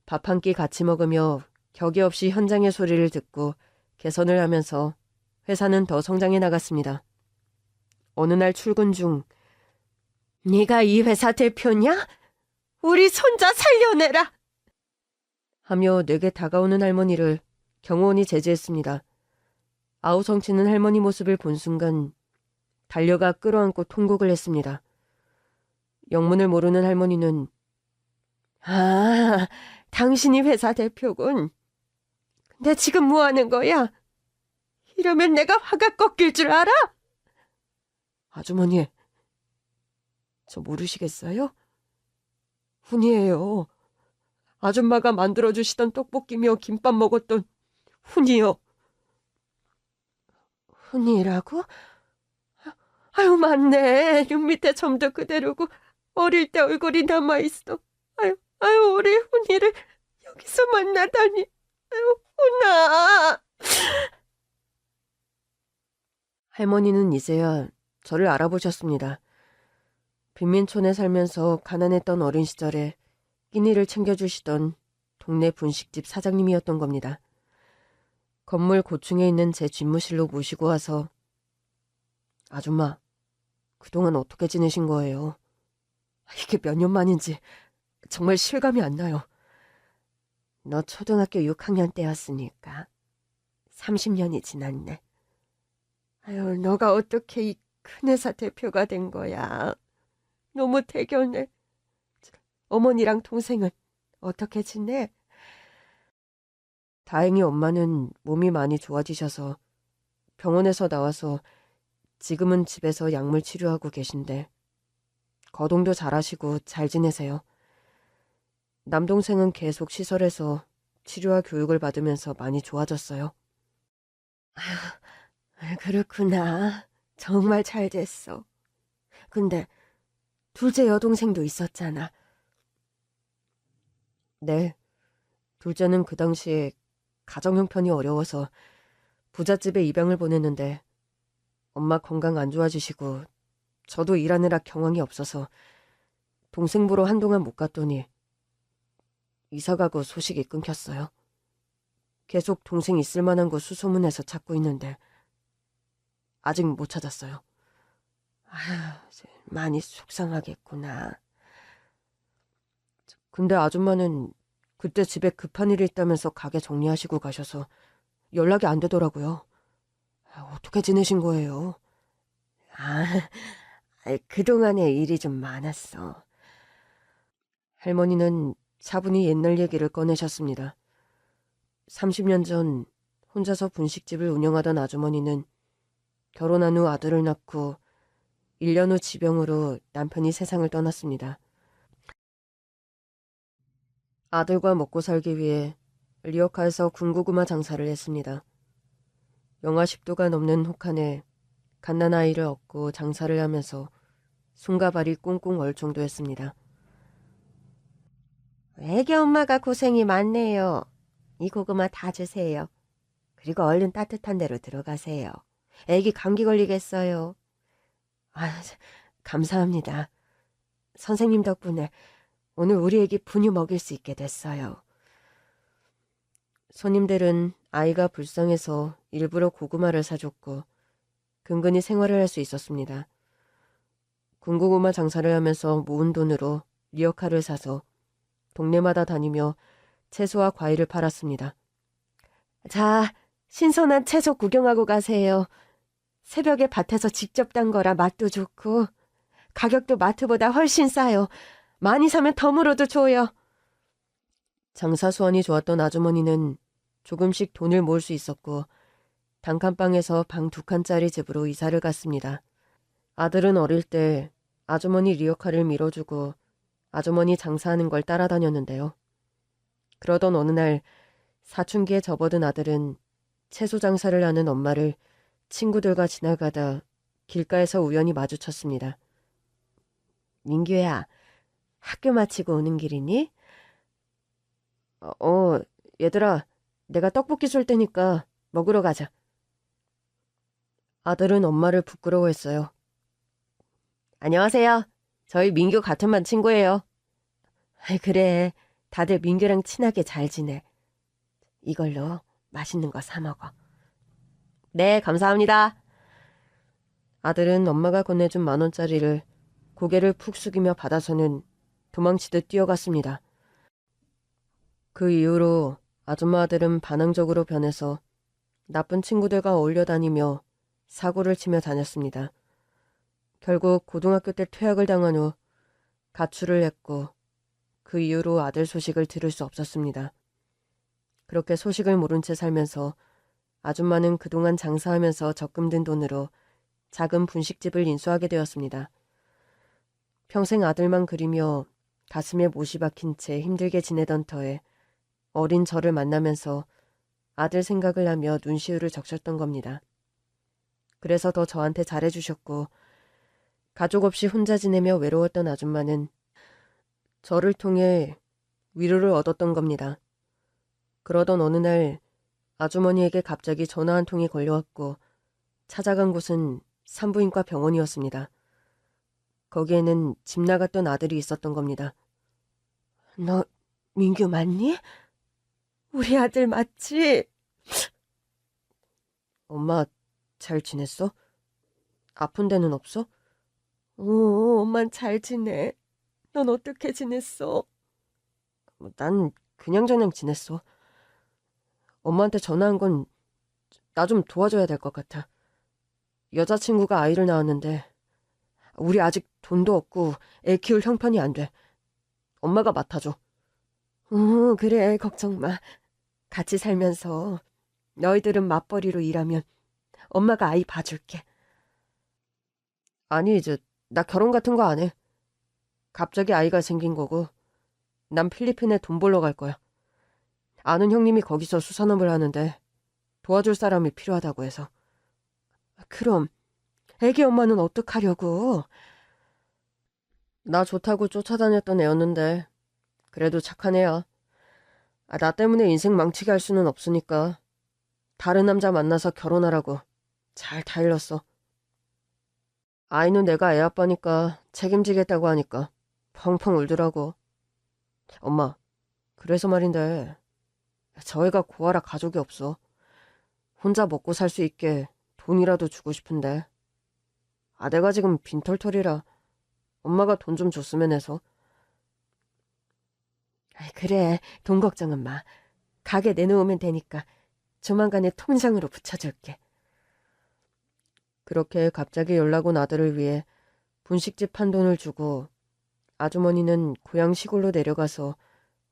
밥 한 끼 같이 먹으며 격이 없이 현장의 소리를 듣고 개선을 하면서 회사는 더 성장해 나갔습니다. 어느 날 출근 중 네가 이 회사 대표냐? 우리 손자 살려내라! 하며 내게 다가오는 할머니를 경호원이 제지했습니다. 아우성치는 할머니 모습을 본 순간 달려가 끌어안고 통곡을 했습니다. 영문을 모르는 할머니는 당신이 회사 대표군. 근데 지금 뭐 하는 거야? 이러면 내가 화가 꺾일 줄 알아? 아주머니, 저 모르시겠어요? 훈이에요. 아줌마가 만들어주시던 떡볶이며 김밥 먹었던 훈이요. 훈이라고? 아유, 맞네. 눈 밑에 점도 그대로고 어릴 때 얼굴이 남아있어. 아유, 우리 훈이를 여기서 만나다니. 아유, 훈아. 할머니는 이제야 저를 알아보셨습니다. 빈민촌에 살면서 가난했던 어린 시절에 끼니를 챙겨주시던 동네 분식집 사장님이었던 겁니다. 건물 고층에 있는 제 집무실로 모시고 와서 아줌마, 그동안 어떻게 지내신 거예요? 이게 몇 년 만인지 정말 실감이 안 나요. 너 초등학교 6학년 때였으니까 30년이 지났네. 아유, 너가 어떻게 이 큰 회사 대표가 된 거야. 너무 대견해. 어머니랑 동생은 어떻게 지내? 다행히 엄마는 몸이 많이 좋아지셔서 병원에서 나와서 지금은 집에서 약물 치료하고 계신데 거동도 잘하시고 잘 지내세요. 남동생은 계속 시설에서 치료와 교육을 받으면서 많이 좋아졌어요. 그렇구나. 정말 잘 됐어. 근데 둘째 여동생도 있었잖아. 네. 둘째는 그 당시에 가정 형편이 어려워서 부잣집에 입양을 보냈는데 엄마 건강 안 좋아지시고 저도 일하느라 경황이 없어서 동생 보러 한동안 못 갔더니 이사가고 소식이 끊겼어요. 계속 동생 있을 만한 곳 수소문해서 찾고 있는데 아직 못 찾았어요. 아휴, 많이 속상하겠구나. 근데 아줌마는 그때 집에 급한 일이 있다면서 가게 정리하시고 가셔서 연락이 안 되더라고요. 어떻게 지내신 거예요? 아, 그동안에 일이 좀 많았어. 할머니는 차분히 옛날 얘기를 꺼내셨습니다. 30년 전 혼자서 분식집을 운영하던 아주머니는 결혼한 후 아들을 낳고 1년 후 지병으로 남편이 세상을 떠났습니다. 아들과 먹고 살기 위해 리어카에서 군고구마 장사를 했습니다. 영하 10도가 넘는 혹한에 갓난아이를 얻고 장사를 하면서 손과 발이 꽁꽁 얼 정도였습니다. 애기 엄마가 고생이 많네요. 이 고구마 다 주세요. 그리고 얼른 따뜻한 데로 들어가세요. 애기 감기 걸리겠어요. 아, 감사합니다. 선생님 덕분에 오늘 우리 애기 분유 먹일 수 있게 됐어요. 손님들은 아이가 불쌍해서 일부러 고구마를 사줬고 근근히 생활을 할 수 있었습니다. 군고구마 장사를 하면서 모은 돈으로 리어카를 사서 동네마다 다니며 채소와 과일을 팔았습니다. 자, 신선한 채소 구경하고 가세요. 새벽에 밭에서 직접 딴 거라 맛도 좋고 가격도 마트보다 훨씬 싸요. 많이 사면 덤으로도 줘요. 장사 수완이 좋았던 아주머니는 조금씩 돈을 모을 수 있었고 단칸방에서 방 2칸짜리 집으로 이사를 갔습니다. 아들은 어릴 때 아주머니 리어카를 밀어주고 아주머니 장사하는 걸 따라다녔는데요. 그러던 어느 날 사춘기에 접어든 아들은 채소 장사를 하는 엄마를 친구들과 지나가다 길가에서 우연히 마주쳤습니다. 민규야, 학교 마치고 오는 길이니? 얘들아, 내가 떡볶이 쏠 테니까 먹으러 가자. 아들은 엄마를 부끄러워했어요. 안녕하세요. 저희 민규 같은 반 친구예요. 그래, 다들 민규랑 친하게 잘 지내. 이걸로 맛있는 거 사 먹어. 네, 감사합니다. 아들은 엄마가 건네준 10,000원짜리를 고개를 푹 숙이며 받아서는 도망치듯 뛰어갔습니다. 그 이후로 아줌마 아들은 반항적으로 변해서 나쁜 친구들과 어울려 다니며 사고를 치며 다녔습니다. 결국 고등학교 때 퇴학을 당한 후 가출을 했고 그 이후로 아들 소식을 들을 수 없었습니다. 그렇게 소식을 모른 채 살면서 아줌마는 그동안 장사하면서 적금 든 돈으로 작은 분식집을 인수하게 되었습니다. 평생 아들만 그리며 가슴에 못이 박힌 채 힘들게 지내던 터에 어린 저를 만나면서 아들 생각을 하며 눈시울을 적셨던 겁니다. 그래서 더 저한테 잘해주셨고 가족 없이 혼자 지내며 외로웠던 아줌마는 저를 통해 위로를 얻었던 겁니다. 그러던 어느 날 아주머니에게 갑자기 전화 한 통이 걸려왔고 찾아간 곳은 산부인과 병원이었습니다. 거기에는 집 나갔던 아들이 있었던 겁니다. 너 민규 맞니? 우리 아들 맞지? 엄마 잘 지냈어? 아픈 데는 없어? 엄만 잘 지내. 넌 어떻게 지냈어? 난 그냥저냥 지냈어. 엄마한테 전화한 건 나 좀 도와줘야 될 것 같아. 여자친구가 아이를 낳았는데 우리 아직 돈도 없고 애 키울 형편이 안 돼. 엄마가 맡아줘. 그래, 걱정 마. 같이 살면서 너희들은 맞벌이로 일하면 엄마가 아이 봐줄게. 아니, 이제 나 결혼 같은 거 안 해. 갑자기 아이가 생긴 거고 난 필리핀에 돈 벌러 갈 거야. 아는 형님이 거기서 수산업을 하는데 도와줄 사람이 필요하다고 해서. 그럼 애기 엄마는 어떡하려고? 나 좋다고 쫓아다녔던 애였는데 그래도 착한 애야. 나 때문에 인생 망치게 할 수는 없으니까 다른 남자 만나서 결혼하라고 잘 타일렀어. 아이는 내가 애 아빠니까 책임지겠다고 하니까 펑펑 울더라고. 엄마, 그래서 말인데 저 애가 고아라 가족이 없어. 혼자 먹고 살 수 있게 돈이라도 주고 싶은데 내가 지금 빈털털이라 엄마가 돈 좀 줬으면 해서. 그래, 돈 걱정은 마. 가게 내놓으면 되니까 조만간에 통장으로 붙여줄게. 그렇게 갑자기 연락 온 아들을 위해 분식집 한 돈을 주고 아주머니는 고향 시골로 내려가서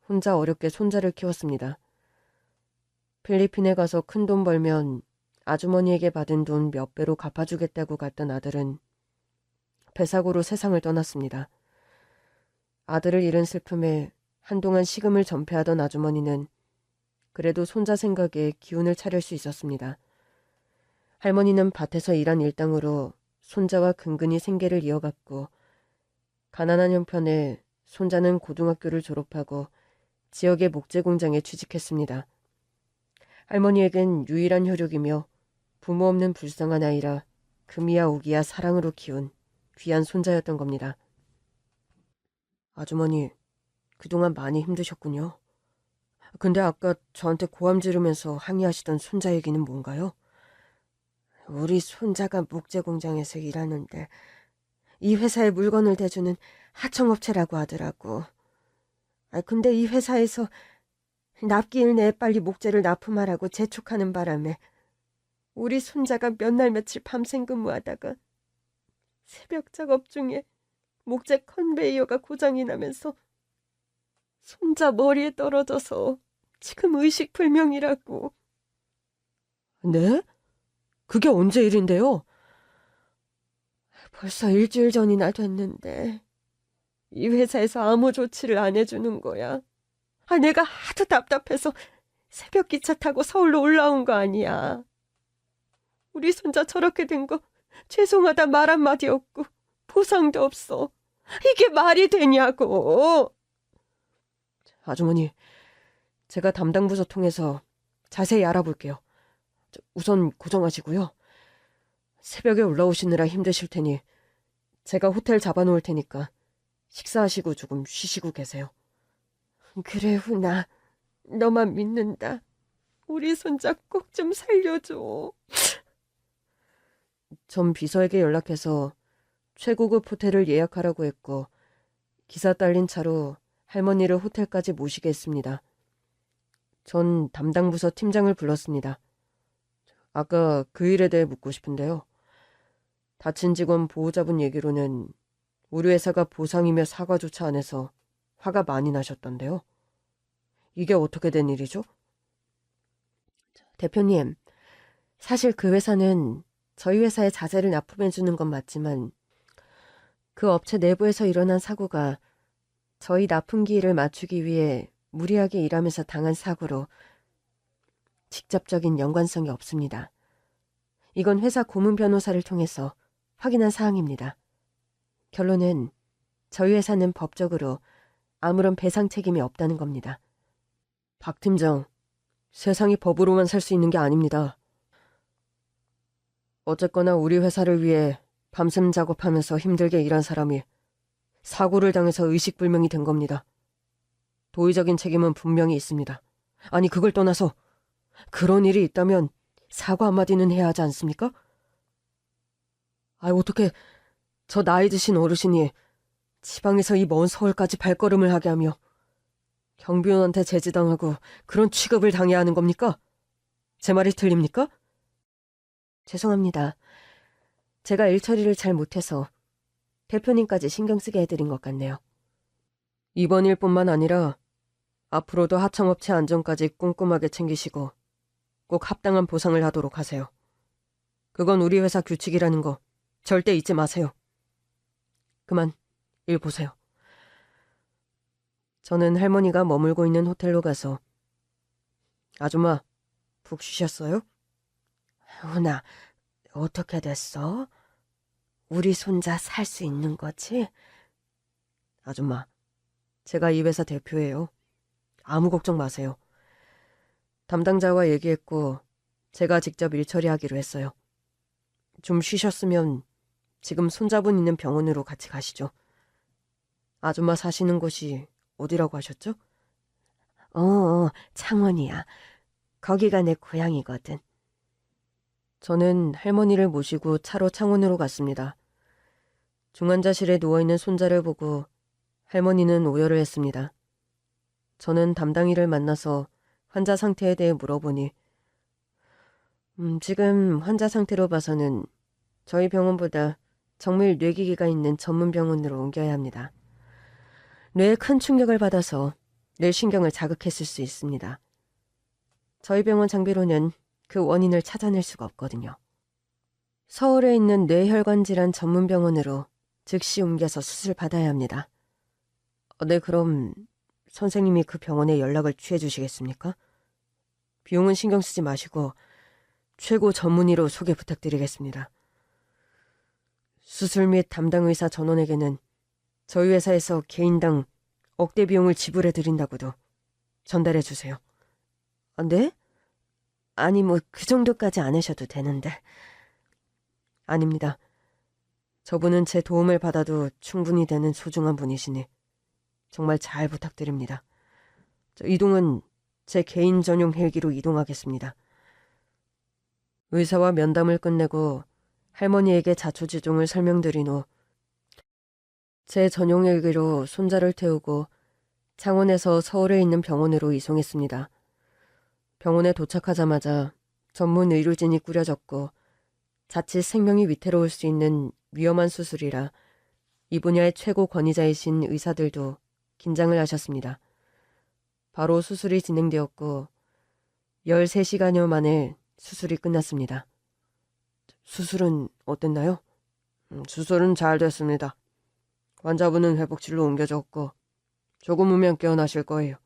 혼자 어렵게 손자를 키웠습니다. 필리핀에 가서 큰 돈 벌면 아주머니에게 받은 돈 몇 배로 갚아주겠다고 갔던 아들은 배사고로 세상을 떠났습니다. 아들을 잃은 슬픔에 한동안 식음을 전폐하던 아주머니는 그래도 손자 생각에 기운을 차릴 수 있었습니다. 할머니는 밭에서 일한 일당으로 손자와 근근히 생계를 이어갔고 가난한 형편에 손자는 고등학교를 졸업하고 지역의 목재 공장에 취직했습니다. 할머니에겐 유일한 혈육이며 부모 없는 불쌍한 아이라 금이야 오기야 사랑으로 키운 귀한 손자였던 겁니다. 아주머니, 그동안 많이 힘드셨군요. 근데 아까 저한테 고함 지르면서 항의하시던 손자 얘기는 뭔가요? 우리 손자가 목재 공장에서 일하는데 이 회사에 물건을 대주는 하청업체라고 하더라고. 근데 이 회사에서 납기일 내에 빨리 목재를 납품하라고 재촉하는 바람에 우리 손자가 몇 날 며칠 밤샘 근무하다가 새벽 작업 중에 목재 컨베이어가 고장이 나면서 손자 머리에 떨어져서 지금 의식불명이라고. 네? 그게 언제 일인데요? 벌써 일주일 전이나 됐는데 이 회사에서 아무 조치를 안 해주는 거야. 내가 하도 답답해서 새벽 기차 타고 서울로 올라온 거 아니야. 우리 손자 저렇게 된 거 죄송하다 말 한마디 없고 보상도 없어. 이게 말이 되냐고. 아주머니, 제가 담당 부서 통해서 자세히 알아볼게요. 우선 고정하시고요. 새벽에 올라오시느라 힘드실 테니 제가 호텔 잡아놓을 테니까 식사하시고 조금 쉬시고 계세요. 그래, 훈아. 너만 믿는다. 우리 손자 꼭 좀 살려줘. 전 비서에게 연락해서 최고급 호텔을 예약하라고 했고 기사 딸린 차로 할머니를 호텔까지 모시게 했습니다. 전 담당 부서 팀장을 불렀습니다. 아까 그 일에 대해 묻고 싶은데요. 다친 직원 보호자분 얘기로는 우리 회사가 보상이며 사과조차 안 해서 화가 많이 나셨던데요. 이게 어떻게 된 일이죠? 대표님, 사실 그 회사는 저희 회사에 자재를 납품해주는 건 맞지만 그 업체 내부에서 일어난 사고가 저희 납품기일을 맞추기 위해 무리하게 일하면서 당한 사고로 직접적인 연관성이 없습니다. 이건 회사 고문 변호사를 통해서 확인한 사항입니다. 결론은 저희 회사는 법적으로 아무런 배상 책임이 없다는 겁니다. 박 팀장, 세상이 법으로만 살 수 있는 게 아닙니다. 어쨌거나 우리 회사를 위해 밤샘 작업하면서 힘들게 일한 사람이 사고를 당해서 의식불명이 된 겁니다. 도의적인 책임은 분명히 있습니다. 아니, 그걸 떠나서 그런 일이 있다면 사과 한마디는 해야 하지 않습니까? 어떻게 저 나이 드신 어르신이 지방에서 이 먼 서울까지 발걸음을 하게 하며 경비원한테 제지당하고 그런 취급을 당해야 하는 겁니까? 제 말이 틀립니까? 죄송합니다. 제가 일 처리를 잘 못해서 대표님까지 신경 쓰게 해드린 것 같네요. 이번 일뿐만 아니라 앞으로도 하청업체 안전까지 꼼꼼하게 챙기시고 꼭 합당한 보상을 하도록 하세요. 그건 우리 회사 규칙이라는 거 절대 잊지 마세요. 그만 일 보세요. 저는 할머니가 머물고 있는 호텔로 가서 아줌마, 푹 쉬셨어요? 훈아, 어떻게 됐어? 우리 손자 살 수 있는 거지? 아줌마, 제가 이 회사 대표예요. 아무 걱정 마세요. 담당자와 얘기했고 제가 직접 일 처리하기로 했어요. 좀 쉬셨으면 지금 손자분 있는 병원으로 같이 가시죠. 아줌마 사시는 곳이 어디라고 하셨죠? 창원이야. 거기가 내 고향이거든. 저는 할머니를 모시고 차로 창원으로 갔습니다. 중환자실에 누워있는 손자를 보고 할머니는 오열을 했습니다. 저는 담당이를 만나서 환자 상태에 대해 물어보니 지금 환자 상태로 봐서는 저희 병원보다 정밀 뇌기계가 있는 전문 병원으로 옮겨야 합니다. 뇌에 큰 충격을 받아서 뇌신경을 자극했을 수 있습니다. 저희 병원 장비로는 그 원인을 찾아낼 수가 없거든요. 서울에 있는 뇌혈관 질환 전문 병원으로 즉시 옮겨서 수술 받아야 합니다. 네, 그럼 선생님이 그 병원에 연락을 취해 주시겠습니까? 비용은 신경 쓰지 마시고 최고 전문의로 소개 부탁드리겠습니다. 수술 및 담당 의사 전원에게는 저희 회사에서 개인당 억대 비용을 지불해 드린다고도 전달해 주세요. 네? 아니 그 정도까지 안 하셔도 되는데. 아닙니다. 저분은 제 도움을 받아도 충분히 되는 소중한 분이시니 정말 잘 부탁드립니다. 이동은 제 개인 전용 헬기로 이동하겠습니다. 의사와 면담을 끝내고 할머니에게 자초지종을 설명드린 후 제 전용 헬기로 손자를 태우고 창원에서 서울에 있는 병원으로 이송했습니다. 병원에 도착하자마자 전문 의료진이 꾸려졌고 자칫 생명이 위태로울 수 있는 위험한 수술이라 이 분야의 최고 권위자이신 의사들도 긴장을 하셨습니다. 바로 수술이 진행되었고 13시간여 만에 수술이 끝났습니다. 수술은 어땠나요? 수술은 잘 됐습니다. 환자분은 회복실로 옮겨졌고 조금 후면 깨어나실 거예요.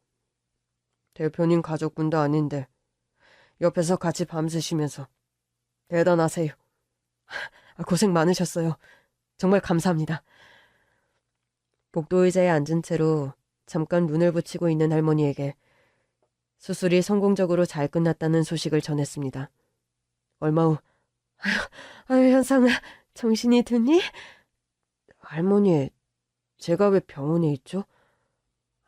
대표님 가족분도 아닌데 옆에서 같이 밤새시면서 대단하세요. 고생 많으셨어요. 정말 감사합니다. 복도 의자에 앉은 채로 잠깐 눈을 붙이고 있는 할머니에게 수술이 성공적으로 잘 끝났다는 소식을 전했습니다. 얼마 후 현상아, 정신이 드니? 할머니, 제가 왜 병원에 있죠?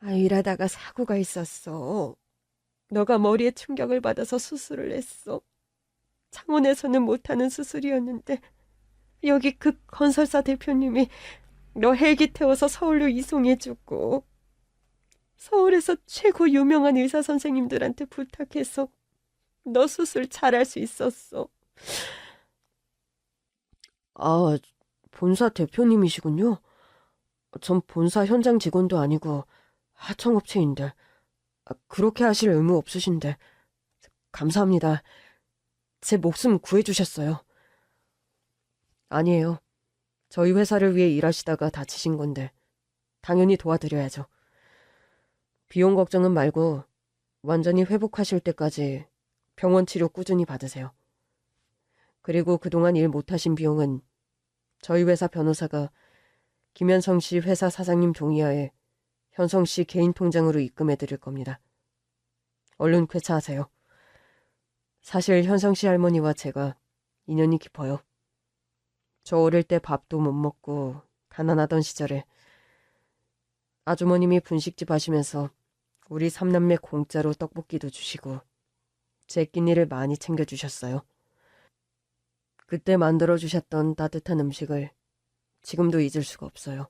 일하다가 사고가 있었어. 너가 머리에 충격을 받아서 수술을 했어. 창원에서는 못하는 수술이었는데 여기 그 건설사 대표님이 너 헬기 태워서 서울로 이송해주고 서울에서 최고 유명한 의사 선생님들한테 부탁해서 너 수술 잘할 수 있었어. 본사 대표님이시군요. 전 본사 현장 직원도 아니고 하청업체인데 그렇게 하실 의무 없으신데 감사합니다. 제 목숨 구해주셨어요. 아니에요. 저희 회사를 위해 일하시다가 다치신 건데 당연히 도와드려야죠. 비용 걱정은 말고 완전히 회복하실 때까지 병원 치료 꾸준히 받으세요. 그리고 그동안 일 못하신 비용은 저희 회사 변호사가 김현성 씨 회사 사장님 동의하에 현성 씨 개인 통장으로 입금해 드릴 겁니다. 얼른 쾌차하세요. 사실 현성 씨 할머니와 제가 인연이 깊어요. 저 어릴 때 밥도 못 먹고 가난하던 시절에 아주머님이 분식집 하시면서 우리 삼남매 공짜로 떡볶이도 주시고 제 끼니를 많이 챙겨주셨어요. 그때 만들어주셨던 따뜻한 음식을 지금도 잊을 수가 없어요.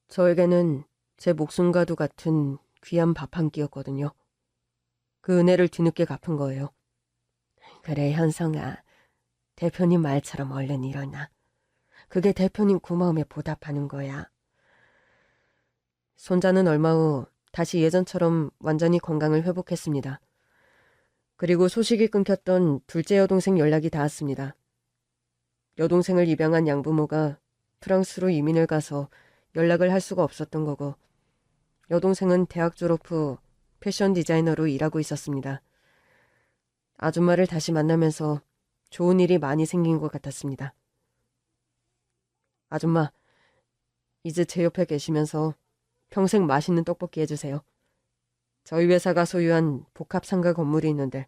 저에게는 제 목숨과도 같은 귀한 밥 한 끼였거든요. 그 은혜를 뒤늦게 갚은 거예요. 그래, 현성아. 대표님 말처럼 얼른 일어나. 그게 대표님 고마움에 보답하는 거야. 손자는 얼마 후 다시 예전처럼 완전히 건강을 회복했습니다. 그리고 소식이 끊겼던 둘째 여동생 연락이 닿았습니다. 여동생을 입양한 양부모가 프랑스로 이민을 가서 연락을 할 수가 없었던 거고, 여동생은 대학 졸업 후 패션 디자이너로 일하고 있었습니다. 아줌마를 다시 만나면서 좋은 일이 많이 생긴 것 같았습니다. 아줌마, 이제 제 옆에 계시면서 평생 맛있는 떡볶이 해주세요. 저희 회사가 소유한 복합 상가 건물이 있는데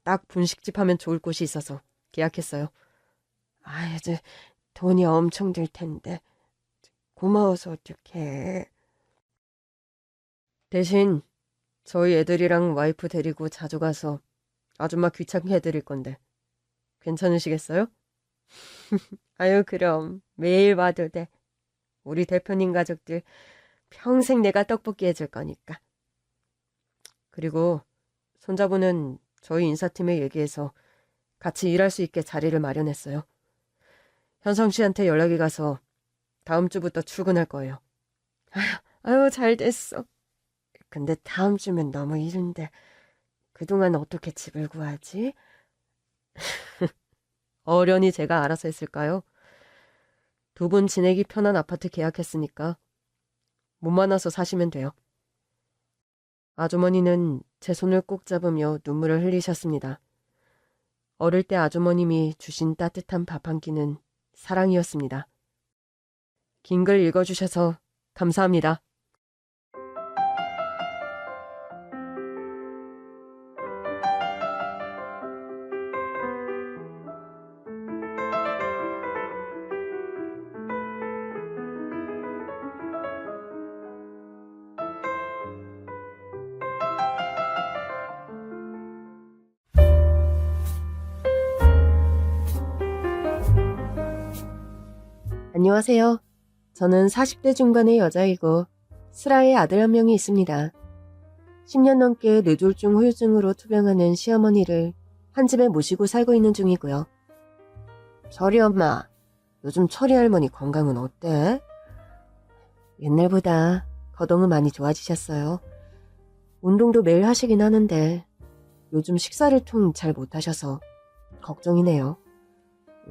딱 분식집 하면 좋을 곳이 있어서 계약했어요. 이제 돈이 엄청 들 텐데 고마워서 어떡해. 대신 저희 애들이랑 와이프 데리고 자주 가서 아줌마 귀찮게 해드릴 건데 괜찮으시겠어요? 그럼 매일 와도 돼. 우리 대표님 가족들 평생 내가 떡볶이 해줄 거니까. 그리고 손자분은 저희 인사팀에 얘기해서 같이 일할 수 있게 자리를 마련했어요. 현성 씨한테 연락이 가서 다음 주부터 출근할 거예요. 잘 됐어. 근데 다음 주면 너무 이른데 그동안 어떻게 집을 구하지? 어련히 제가 알아서 했을까요? 두 분 지내기 편한 아파트 계약했으니까 못 만나서 사시면 돼요. 아주머니는 제 손을 꼭 잡으며 눈물을 흘리셨습니다. 어릴 때 아주머님이 주신 따뜻한 밥 한 끼는 사랑이었습니다. 긴 글 읽어주셔서 감사합니다. 안녕하세요. 저는 40대 중반의 여자이고 슬아의 아들 한 명이 있습니다. 10년 넘게 뇌졸중 후유증으로 투병하는 시어머니를 한 집에 모시고 살고 있는 중이고요. 철이 엄마, 요즘 철이 할머니 건강은 어때? 옛날보다 거동은 많이 좋아지셨어요. 운동도 매일 하시긴 하는데 요즘 식사를 통 잘 못하셔서 걱정이네요.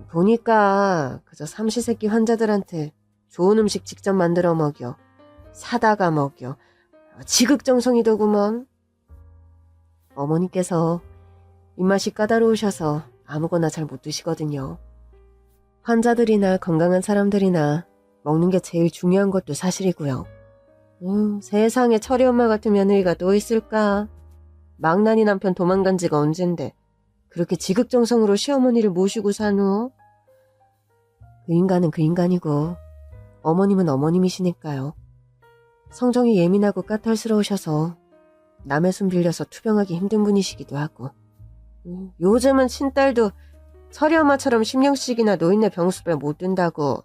보니까 그저 삼시세끼 환자들한테 좋은 음식 직접 만들어 먹여, 사다가 먹여, 지극정성이더구먼. 어머니께서 입맛이 까다로우셔서 아무거나 잘 못 드시거든요. 환자들이나 건강한 사람들이나 먹는 게 제일 중요한 것도 사실이고요. 세상에 철이 엄마 같은 며느리가 또 있을까? 망나니 남편 도망간 지가 언젠데 그렇게 지극정성으로 시어머니를 모시고 사노? 그 인간은 그 인간이고 어머님은 어머님이시니까요. 성정이 예민하고 까탈스러우셔서 남의 손 빌려서 투병하기 힘든 분이시기도 하고, 요즘은 친딸도 철이 엄마처럼 10년씩이나 노인네 병수배 못 든다고.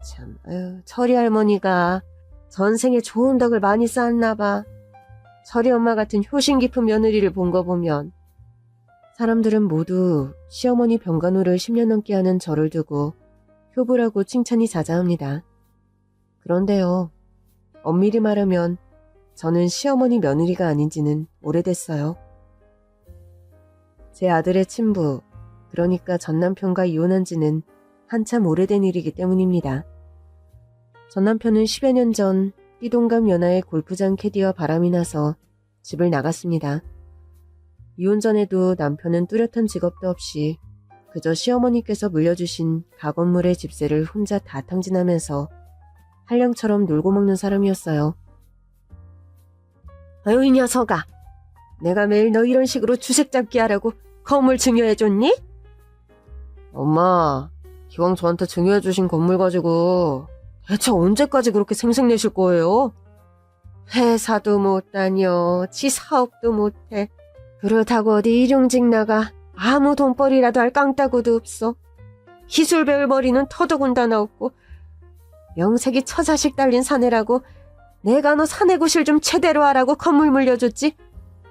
참, 철이 할머니가 전생에 좋은 덕을 많이 쌓았나 봐. 철이 엄마 같은 효심 깊은 며느리를 본 거 보면 사람들은 모두 시어머니 병간호를 10년 넘게 하는 저를 두고 효부라고 칭찬이 자자합니다. 그런데요, 엄밀히 말하면 저는 시어머니 며느리가 아닌 지는 오래됐어요. 제 아들의 친부, 그러니까 전 남편과 이혼한 지는 한참 오래된 일이기 때문입니다. 전 남편은 10여 년 전 띠동갑 연하의 골프장 캐디와 바람이 나서 집을 나갔습니다. 이혼 전에도 남편은 뚜렷한 직업도 없이 그저 시어머니께서 물려주신 가건물의 집세를 혼자 다 탕진하면서 한량처럼 놀고 먹는 사람이었어요. 이 녀석아, 내가 매일 너 이런 식으로 주색 잡기 하라고 건물 증여해줬니? 엄마, 기왕 저한테 증여해주신 건물 가지고 대체 언제까지 그렇게 생색내실 거예요? 회사도 못 다녀, 지 사업도 못해. 그렇다고 어디 일용직 나가 아무 돈벌이라도 할 깡따구도 없어. 기술 배울 머리는 터더군다나 없고, 명색이 처자식 달린 사내라고 내가 너 사내 구실 좀 제대로 하라고 건물 물려줬지.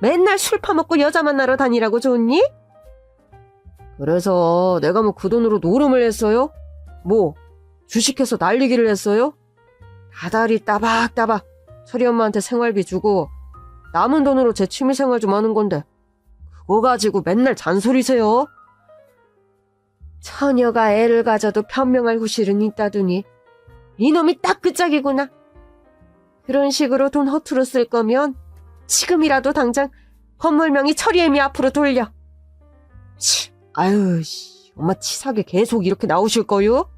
맨날 술 파먹고 여자 만나러 다니라고 줬니? 그래서 내가 뭐 그 돈으로 노름을 했어요? 뭐 주식해서 날리기를 했어요? 다달이 따박따박 철이 엄마한테 생활비 주고 남은 돈으로 제 취미생활 좀 하는 건데 그거 가지고 맨날 잔소리세요? 처녀가 애를 가져도 편명할 후실은 있다더니 이놈이 딱 그 짝이구나. 그런 식으로 돈 허투루 쓸 거면 지금이라도 당장 건물명의 철이애미 앞으로 돌려. 아유, 엄마 치사하게 계속 이렇게 나오실 거요?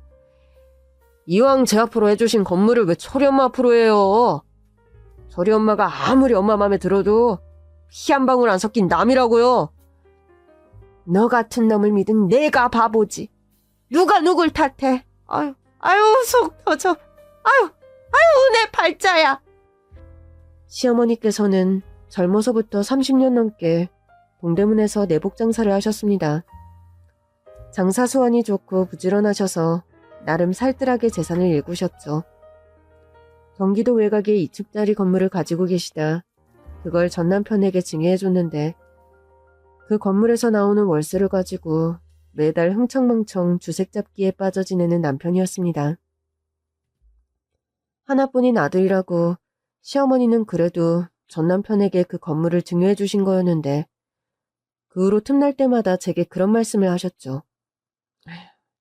이왕 제 앞으로 해주신 건물을 왜 철이 엄마 앞으로 해요? 철이 엄마가 아무리 엄마 맘에 들어도 피 한 방울 안 섞인 남이라고요. 너 같은 놈을 믿은 내가 바보지. 누가 누굴 탓해? 아유, 속 터져. 아유, 내 팔자야. 시어머니께서는 젊어서부터 30년 넘게 동대문에서 내복 장사를 하셨습니다. 장사 수완이 좋고 부지런하셔서 나름 살뜰하게 재산을 일구셨죠. 경기도 외곽에 2층짜리 건물을 가지고 계시다 그걸 전 남편에게 증여해줬는데 그 건물에서 나오는 월세를 가지고 매달 흥청망청 주색 잡기에 빠져 지내는 남편이었습니다. 하나뿐인 아들이라고 시어머니는 그래도 전 남편에게 그 건물을 증여해 주신 거였는데 그 후로 틈날 때마다 제게 그런 말씀을 하셨죠.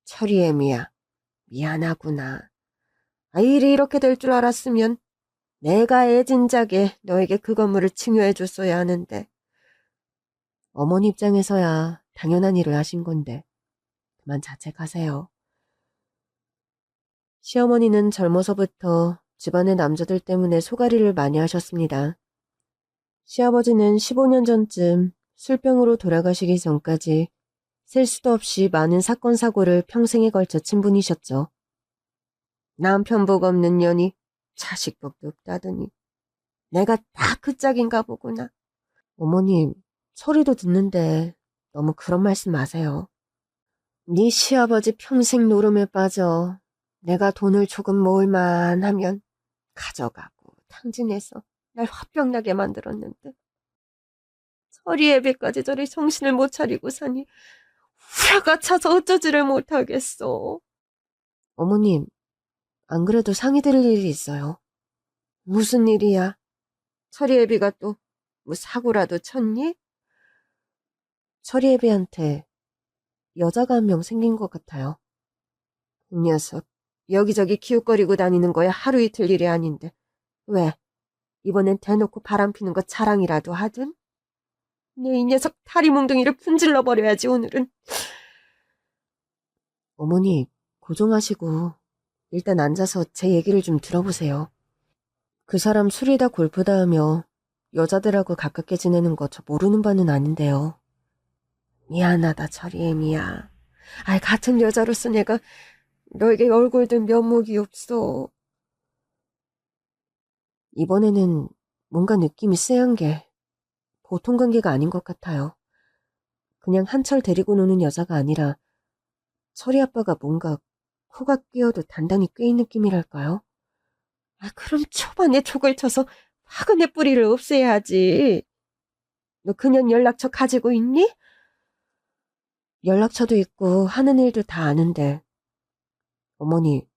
철이 애미야, 미안하구나. 일이 이렇게 될 줄 알았으면 내가 애진작에 너에게 그 건물을 증여해 줬어야 하는데. 어머니 입장에서야 당연한 일을 하신 건데 그만 자책하세요. 시어머니는 젊어서부터 집안의 남자들 때문에 소가리를 많이 하셨습니다. 시아버지는 15년 전쯤 술병으로 돌아가시기 전까지 셀 수도 없이 많은 사건 사고를 평생에 걸쳐 친 분이셨죠. 남편 복 없는 년이 자식 복도 없다더니 내가 다 그 짝인가 보구나. 어머님, 소리도 듣는데 너무 그런 말씀 마세요. 네 시아버지 평생 노름에 빠져 내가 돈을 조금 모을만 하면 가져가고 탕진해서 날 화병나게 만들었는데 철이 애비까지 저리 정신을 못 차리고 사니 후라가 차서 어쩌지를 못하겠어. 어머님, 안 그래도 상의 드릴 일이 있어요. 무슨 일이야? 철이 애비가 또 뭐 사고라도 쳤니? 철이 애비한테 여자가 한 명 생긴 것 같아요. 이 녀석 여기저기 기웃거리고 다니는 거야 하루 이틀 일이 아닌데 왜? 이번엔 대놓고 바람피는 거 자랑이라도 하든? 내 이 녀석 다리몽둥이를 분질러 버려야지 오늘은. 어머니, 고정하시고 일단 앉아서 제 얘기를 좀 들어보세요. 그 사람 술이다 골프다 하며 여자들하고 가깝게 지내는 거 저 모르는 바는 아닌데요. 미안하다 철이애미야. 같은 여자로서 내가 너에게 얼굴 든 면목이 없어. 이번에는 뭔가 느낌이 쎄한 게 보통 관계가 아닌 것 같아요. 그냥 한철 데리고 노는 여자가 아니라 철이 아빠가 뭔가 코가 끼어도 단단히 꿰인 느낌이랄까요? 그럼 초반에 촉을 쳐서 화근의 뿌리를 없애야지. 너 그년 연락처 가지고 있니? 연락처도 있고 하는 일도 다 아는데. 어머니,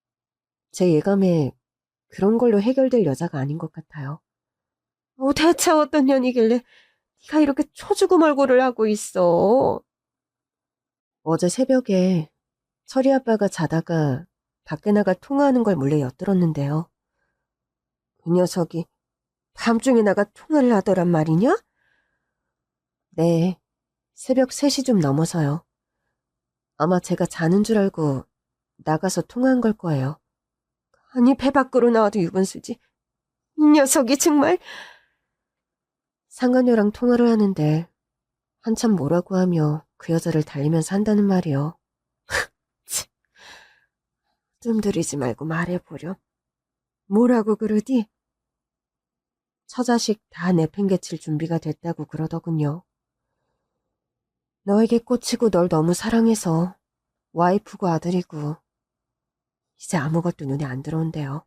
제 예감에 그런 걸로 해결될 여자가 아닌 것 같아요. 대체 어떤 년이길래 네가 이렇게 초죽음 얼굴을 하고 있어. 어제 새벽에 철이 아빠가 자다가 밖에 나가 통화하는 걸 몰래 엿들었는데요. 그 녀석이 밤중에 나가 통화를 하더란 말이냐? 네, 새벽 3시 좀 넘어서요. 아마 제가 자는 줄 알고 나가서 통화한 걸 거예요. 아니, 배 밖으로 나와도 유분수지. 이 녀석이 정말. 상간녀랑 통화를 하는데 한참 뭐라고 하며 그 여자를 달리면서 한다는 말이요. 뜸들이지 말고 말해보렴. 뭐라고 그러디? 처자식 다 내팽개칠 준비가 됐다고 그러더군요. 너에게 꽂히고 널 너무 사랑해서 와이프고 아들이고 이제 아무것도 눈에 안 들어온대요.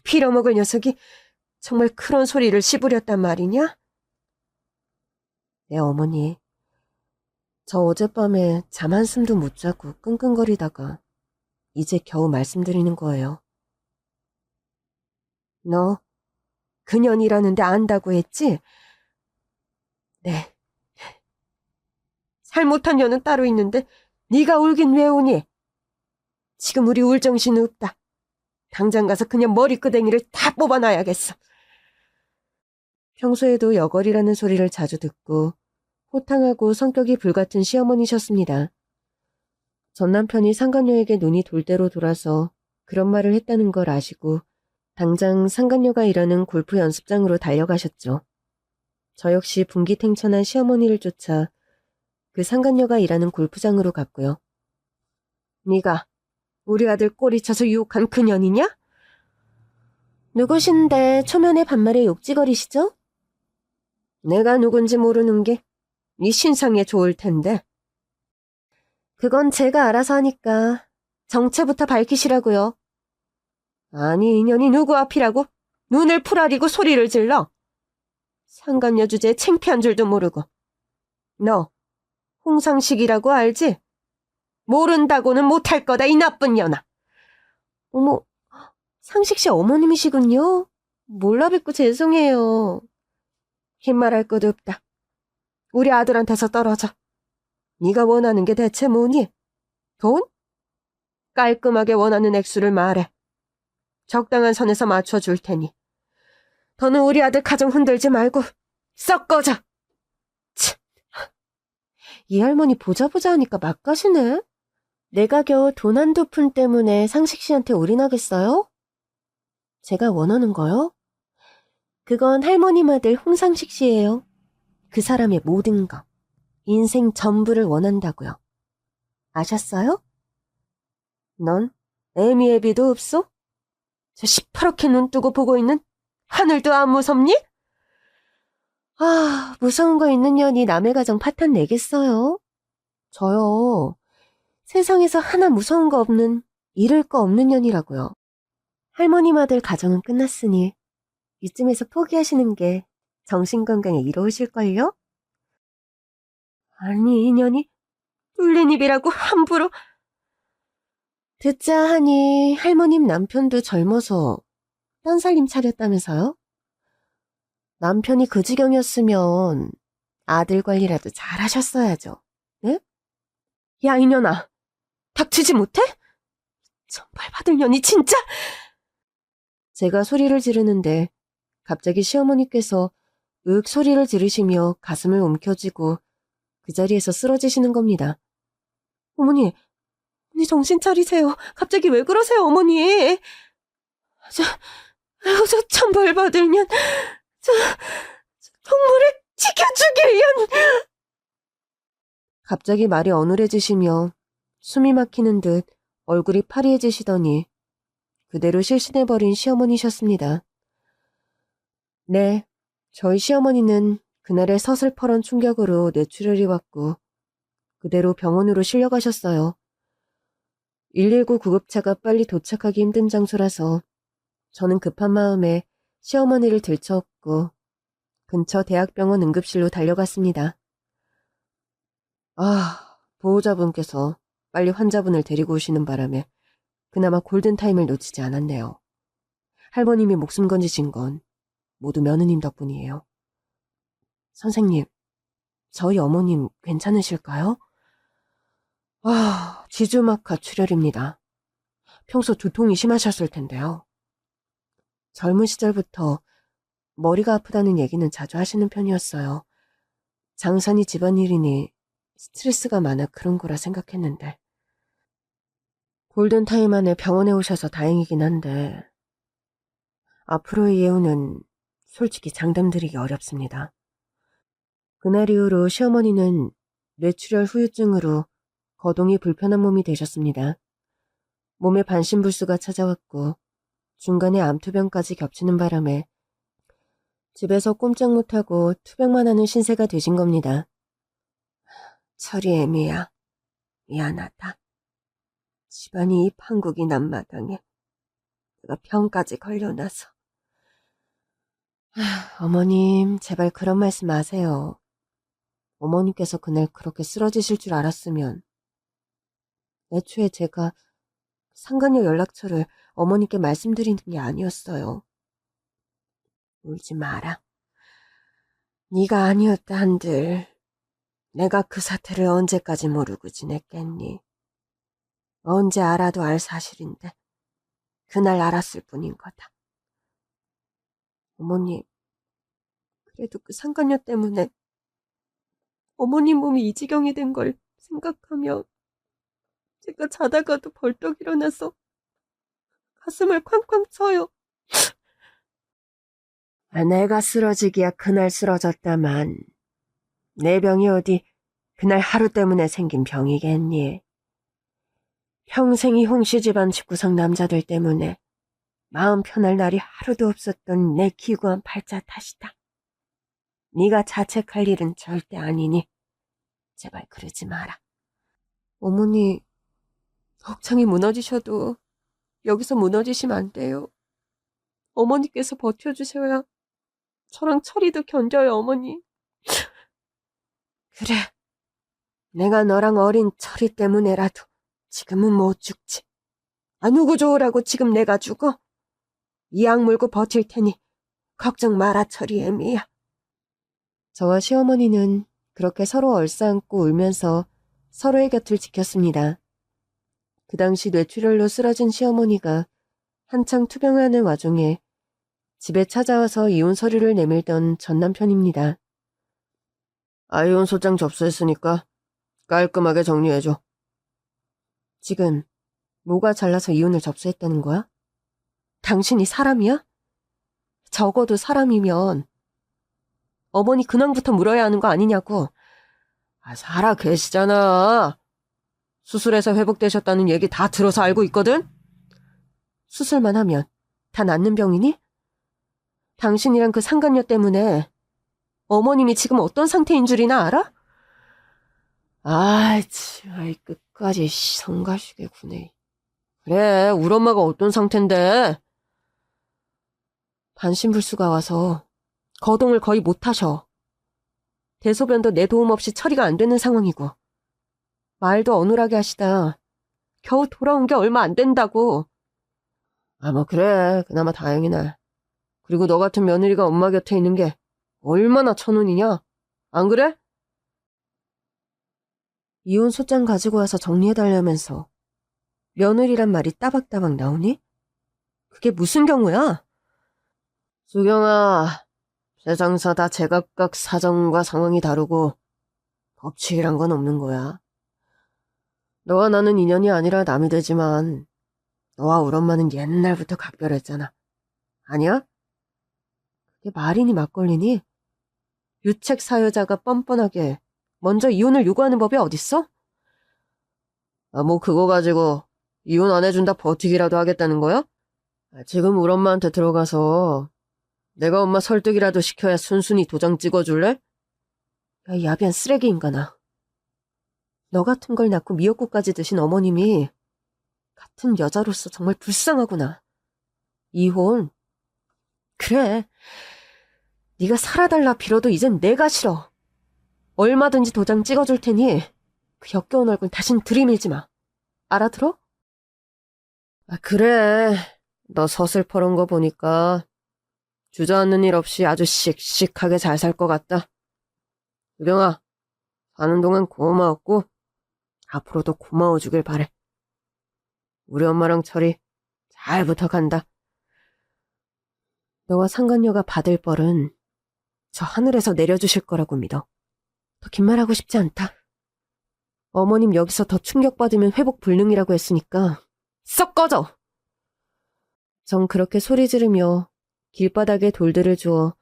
빌어먹을 녀석이 정말 그런 소리를 씹으렸단 말이냐? 네, 어머니. 저 어젯밤에 잠 한숨도 못 자고 끙끙거리다가 이제 겨우 말씀드리는 거예요. 너 그년이라는데 안다고 했지? 네. 잘못한 년은 따로 있는데 네가 울긴 왜 우니? 지금 우리 울 정신 없다. 당장 가서 그냥 머리끄댕이를 다 뽑아놔야겠어. 평소에도 여걸이라는 소리를 자주 듣고 호탕하고 성격이 불같은 시어머니셨습니다. 전 남편이 상간녀에게 눈이 돌 대로 돌아서 그런 말을 했다는 걸 아시고 당장 상간녀가 일하는 골프 연습장으로 달려가셨죠. 저 역시 분기탱천한 시어머니를 쫓아 그 상간녀가 일하는 골프장으로 갔고요. 네가 우리 아들 꼬리 쳐서 유혹한 그년이냐? 누구신데 초면에 반말에 욕지거리시죠? 내가 누군지 모르는 게 네 신상에 좋을 텐데. 그건 제가 알아서 하니까 정체부터 밝히시라고요. 아니 인연이 누구 앞이라고? 눈을 풀아리고 소리를 질러. 상간녀 주제에 창피한 줄도 모르고. 너 홍상식이라고 알지? 모른다고는 못할 거다 이 나쁜 년아. 어머, 상식씨 어머님이시군요. 몰라 뵙고 죄송해요. 흰 말할 것도 없다. 우리 아들한테서 떨어져. 네가 원하는 게 대체 뭐니? 돈? 깔끔하게 원하는 액수를 말해. 적당한 선에서 맞춰줄 테니. 더는 우리 아들 가정 흔들지 말고 썩 꺼져. 치. 이 할머니 보자 하니까 막 가시네. 내가 겨우 돈 한두 푼 때문에 상식씨한테 올인하겠어요? 제가 원하는 거요? 그건 할머님 아들 홍상식씨예요. 그 사람의 모든 거, 인생 전부를 원한다고요. 아셨어요? 넌 애미애비도 없어? 저 시퍼렇게 눈 뜨고 보고 있는 하늘도 안 무섭니? 아, 무서운 거 있는 년이 남의 가정 파탄 내겠어요? 저요, 세상에서 하나 무서운 거 없는, 잃을 거 없는 년이라고요. 할머님 아들 가정은 끝났으니 이쯤에서 포기하시는 게 정신건강에 이로우실걸요? 아니, 이 년이 뚫린 입이라고 함부로. 듣자 하니 할머님 남편도 젊어서 딴 살림 차렸다면서요? 남편이 그 지경이었으면 아들 관리라도 잘하셨어야죠. 네? 야, 이년아, 닥치지 못해? 정말 받을 년이 진짜! 제가 소리를 지르는데 갑자기 시어머니께서 으윽 소리를 지르시며 가슴을 움켜쥐고 그 자리에서 쓰러지시는 겁니다. 어머니, 어머니 정신 차리세요. 갑자기 왜 그러세요, 어머니? 저 천벌 받을 년, 동물을 지켜 죽일 년. 갑자기 말이 어눌해지시며 숨이 막히는 듯 얼굴이 파리해지시더니 그대로 실신해버린 시어머니셨습니다. 네, 저희 시어머니는 그날의 서슬퍼런 충격으로 뇌출혈이 왔고 그대로 병원으로 실려가셨어요. 119 구급차가 빨리 도착하기 힘든 장소라서 저는 급한 마음에 시어머니를 들쳐업고 근처 대학병원 응급실로 달려갔습니다. 아, 보호자분께서 빨리 환자분을 데리고 오시는 바람에 그나마 골든타임을 놓치지 않았네요. 할머님이 목숨 건지신 건 모두 며느님 덕분이에요. 선생님, 저희 어머님 괜찮으실까요? 아, 지주막하 출혈입니다. 평소 두통이 심하셨을 텐데요. 젊은 시절부터 머리가 아프다는 얘기는 자주 하시는 편이었어요. 장산이 집안일이니 스트레스가 많아 그런 거라 생각했는데. 골든타임 안에 병원에 오셔서 다행이긴 한데 앞으로의 예우는 솔직히 장담드리기 어렵습니다. 그날 이후로 시어머니는 뇌출혈 후유증으로 거동이 불편한 몸이 되셨습니다. 몸에 반신불수가 찾아왔고 중간에 암투병까지 겹치는 바람에 집에서 꼼짝 못하고 투병만 하는 신세가 되신 겁니다. 철이 애미야. 미안하다. 집안이 이 판국이 난 마당에 내가 병까지 걸려나서. 어머님, 제발 그런 말씀 마세요. 어머니께서 그날 그렇게 쓰러지실 줄 알았으면 애초에 제가 상간녀 연락처를 어머니께 말씀드리는 게 아니었어요. 울지 마라. 네가 아니었다 한들 내가 그 사태를 언제까지 모르고 지냈겠니? 언제 알아도 알 사실인데 그날 알았을 뿐인 거다. 어머니, 그래도 그 상간녀 때문에 어머니 몸이 이 지경이 된 걸 생각하며 제가 자다가도 벌떡 일어나서 가슴을 쾅쾅 쳐요. 내가 쓰러지기야 그날 쓰러졌다만 내 병이 어디 그날 하루 때문에 생긴 병이겠니? 평생이 홍씨 집안 집구석 남자들 때문에 마음 편할 날이 하루도 없었던 내 기구한 팔자 탓이다. 네가 자책할 일은 절대 아니니 제발 그러지 마라. 어머니, 덕창이 무너지셔도 여기서 무너지시면 안 돼요. 어머니께서 버텨주셔야 저랑 철이도 견뎌요, 어머니. 그래, 내가 너랑 어린 철이 때문에라도 지금은 못 죽지. 누구 좋으라고 지금 내가 죽어? 이 약 물고 버틸 테니 걱정 마라, 철이 애미야. 저와 시어머니는 그렇게 서로 얼싸안고 울면서 서로의 곁을 지켰습니다. 그 당시 뇌출혈로 쓰러진 시어머니가 한창 투병하는 와중에 집에 찾아와서 이혼 서류를 내밀던 전 남편입니다. 이혼 소장 접수했으니까 깔끔하게 정리해줘. 지금 뭐가 잘나서 이혼을 접수했다는 거야? 당신이 사람이야? 적어도 사람이면 어머니 근황부터 물어야 하는 거 아니냐고. 살아 계시잖아. 수술해서 회복되셨다는 얘기 다 들어서 알고 있거든? 수술만 하면 다 낫는 병이니? 당신이랑 그 상간녀 때문에 어머님이 지금 어떤 상태인 줄이나 알아? 참, 끝까지 성가시게 구네. 그래, 우리 엄마가 어떤 상태인데? 반신불수가 와서 거동을 거의 못하셔. 대소변도 내 도움 없이 처리가 안 되는 상황이고 말도 어눌하게 하시다 겨우 돌아온 게 얼마 안 된다고. 뭐 그래, 그나마 다행이네. 그리고 너 같은 며느리가 엄마 곁에 있는 게 얼마나 천운이냐? 안 그래? 이혼 소장 가지고 와서 정리해달라면서 며느리란 말이 따박따박 나오니? 그게 무슨 경우야? 수경아, 세상사 다 제각각 사정과 상황이 다르고 법칙이란 건 없는 거야. 너와 나는 인연이 아니라 남이 되지만 너와 우리 엄마는 옛날부터 각별했잖아. 아니야? 그게 말이니 막걸리니? 유책 사유자가 뻔뻔하게 먼저 이혼을 요구하는 법이 어딨어? 뭐 그거 가지고 이혼 안 해준다 버티기라도 하겠다는 거야? 지금 우리 엄마한테 들어가서 내가 엄마 설득이라도 시켜야 순순히 도장 찍어줄래? 야, 이 야비한 쓰레기 인간아. 너 같은 걸 낳고 미역국까지 드신 어머님이 같은 여자로서 정말 불쌍하구나. 이혼? 그래. 네가 살아달라 빌어도 이젠 내가 싫어. 얼마든지 도장 찍어줄 테니 그 역겨운 얼굴 다신 들이밀지 마. 알아들어? 그래. 너 서슬퍼런 거 보니까 주저앉는 일 없이 아주 씩씩하게 잘 살 것 같다. 유경아, 사는 동안 고마웠고 앞으로도 고마워주길 바래. 우리 엄마랑 철이 잘 부탁한다. 너와 상간녀가 받을 벌은 저 하늘에서 내려주실 거라고 믿어. 더 긴 말하고 싶지 않다. 어머님 여기서 더 충격받으면 회복 불능이라고 했으니까 썩 꺼져! 전 그렇게 소리 지르며 길바닥에 돌들을 주워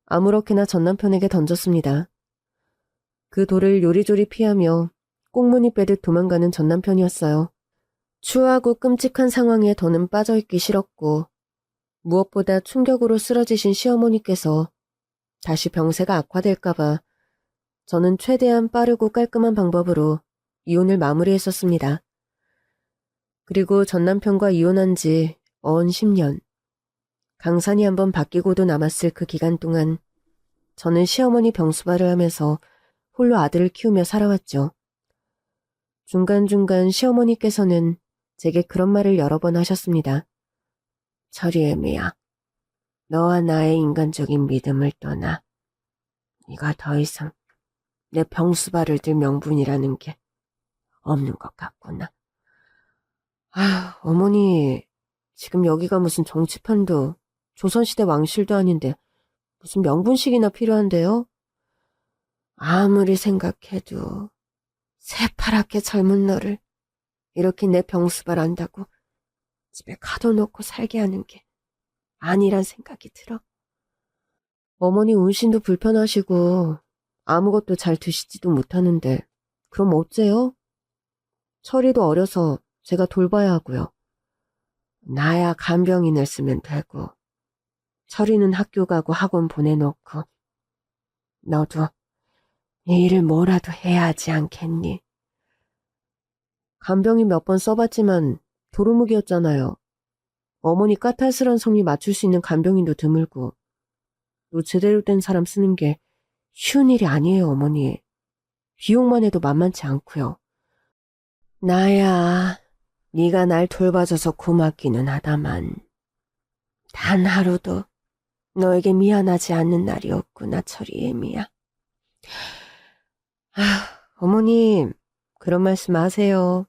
아무렇게나 전 남편에게 던졌습니다. 그 돌을 요리조리 피하며 꽁무니 빼듯 도망가는 전 남편이었어요. 추하고 끔찍한 상황에 더는 빠져있기 싫었고 무엇보다 충격으로 쓰러지신 시어머니께서 다시 병세가 악화될까봐 저는 최대한 빠르고 깔끔한 방법으로 이혼을 마무리했었습니다. 그리고 전 남편과 이혼한 지 어언 10년. 강산이 한번 바뀌고도 남았을 그 기간 동안 저는 시어머니 병수발을 하면서 홀로 아들을 키우며 살아왔죠. 중간중간 시어머니께서는 제게 그런 말을 여러 번 하셨습니다. 철이애미야, 너와 나의 인간적인 믿음을 떠나 네가 더 이상 내 병수발을 들 명분이라는 게 없는 것 같구나. 아, 어머니, 지금 여기가 무슨 정치판도 조선시대 왕실도 아닌데 무슨 명분식이나 필요한데요? 아무리 생각해도 새파랗게 젊은 너를 이렇게 내 병수발 안다고 집에 가둬놓고 살게 하는 게 아니란 생각이 들어. 어머니 운신도 불편하시고 아무것도 잘 드시지도 못하는데 그럼 어째요? 철이도 어려서 제가 돌봐야 하고요. 나야 간병인을 쓰면 되고 철이는 학교 가고 학원 보내놓고 너도 네 일을 뭐라도 해야 하지 않겠니? 간병인 몇 번 써봤지만 도루묵이었잖아요. 어머니 까탈스런 성미 맞출 수 있는 간병인도 드물고 또 제대로 된 사람 쓰는 게 쉬운 일이 아니에요, 어머니. 비용만 해도 만만치 않고요. 나야 네가 날 돌봐줘서 고맙기는 하다만 단 하루도 너에게 미안하지 않는 날이 없구나, 철이애미야. 어머님, 그런 말씀 마세요.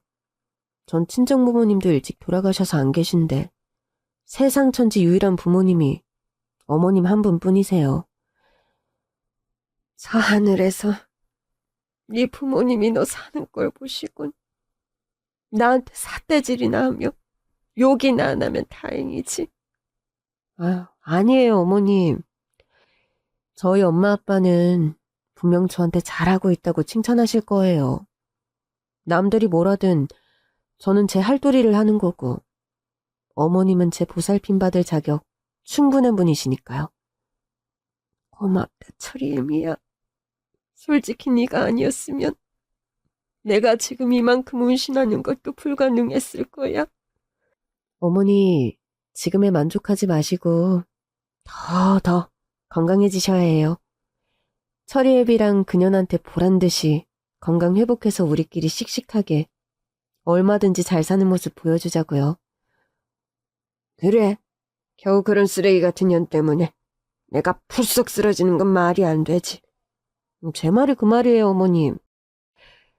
전 친정부모님도 일찍 돌아가셔서 안 계신데 세상 천지 유일한 부모님이 어머님 한 분뿐이세요. 저 하늘에서 네 부모님이 너 사는 걸 보시곤 나한테 삿대질이나 하며 욕이나 안 하면 다행이지. 아니에요, 어머님. 저희 엄마 아빠는 분명 저한테 잘하고 있다고 칭찬하실 거예요. 남들이 뭐라든 저는 제 할도리를 하는 거고 어머님은 제 보살핌 받을 자격 충분한 분이시니까요. 고맙다, 철이애미야. 솔직히 네가 아니었으면 내가 지금 이만큼 운신하는 것도 불가능했을 거야. 어머니, 지금에 만족하지 마시고 더 건강해지셔야 해요. 철이애비랑 그년한테 보란듯이 건강 회복해서 우리끼리 씩씩하게 얼마든지 잘 사는 모습 보여주자고요. 그래, 겨우 그런 쓰레기 같은 년 때문에 내가 푸썩 쓰러지는 건 말이 안 되지. 제 말이 그 말이에요, 어머님.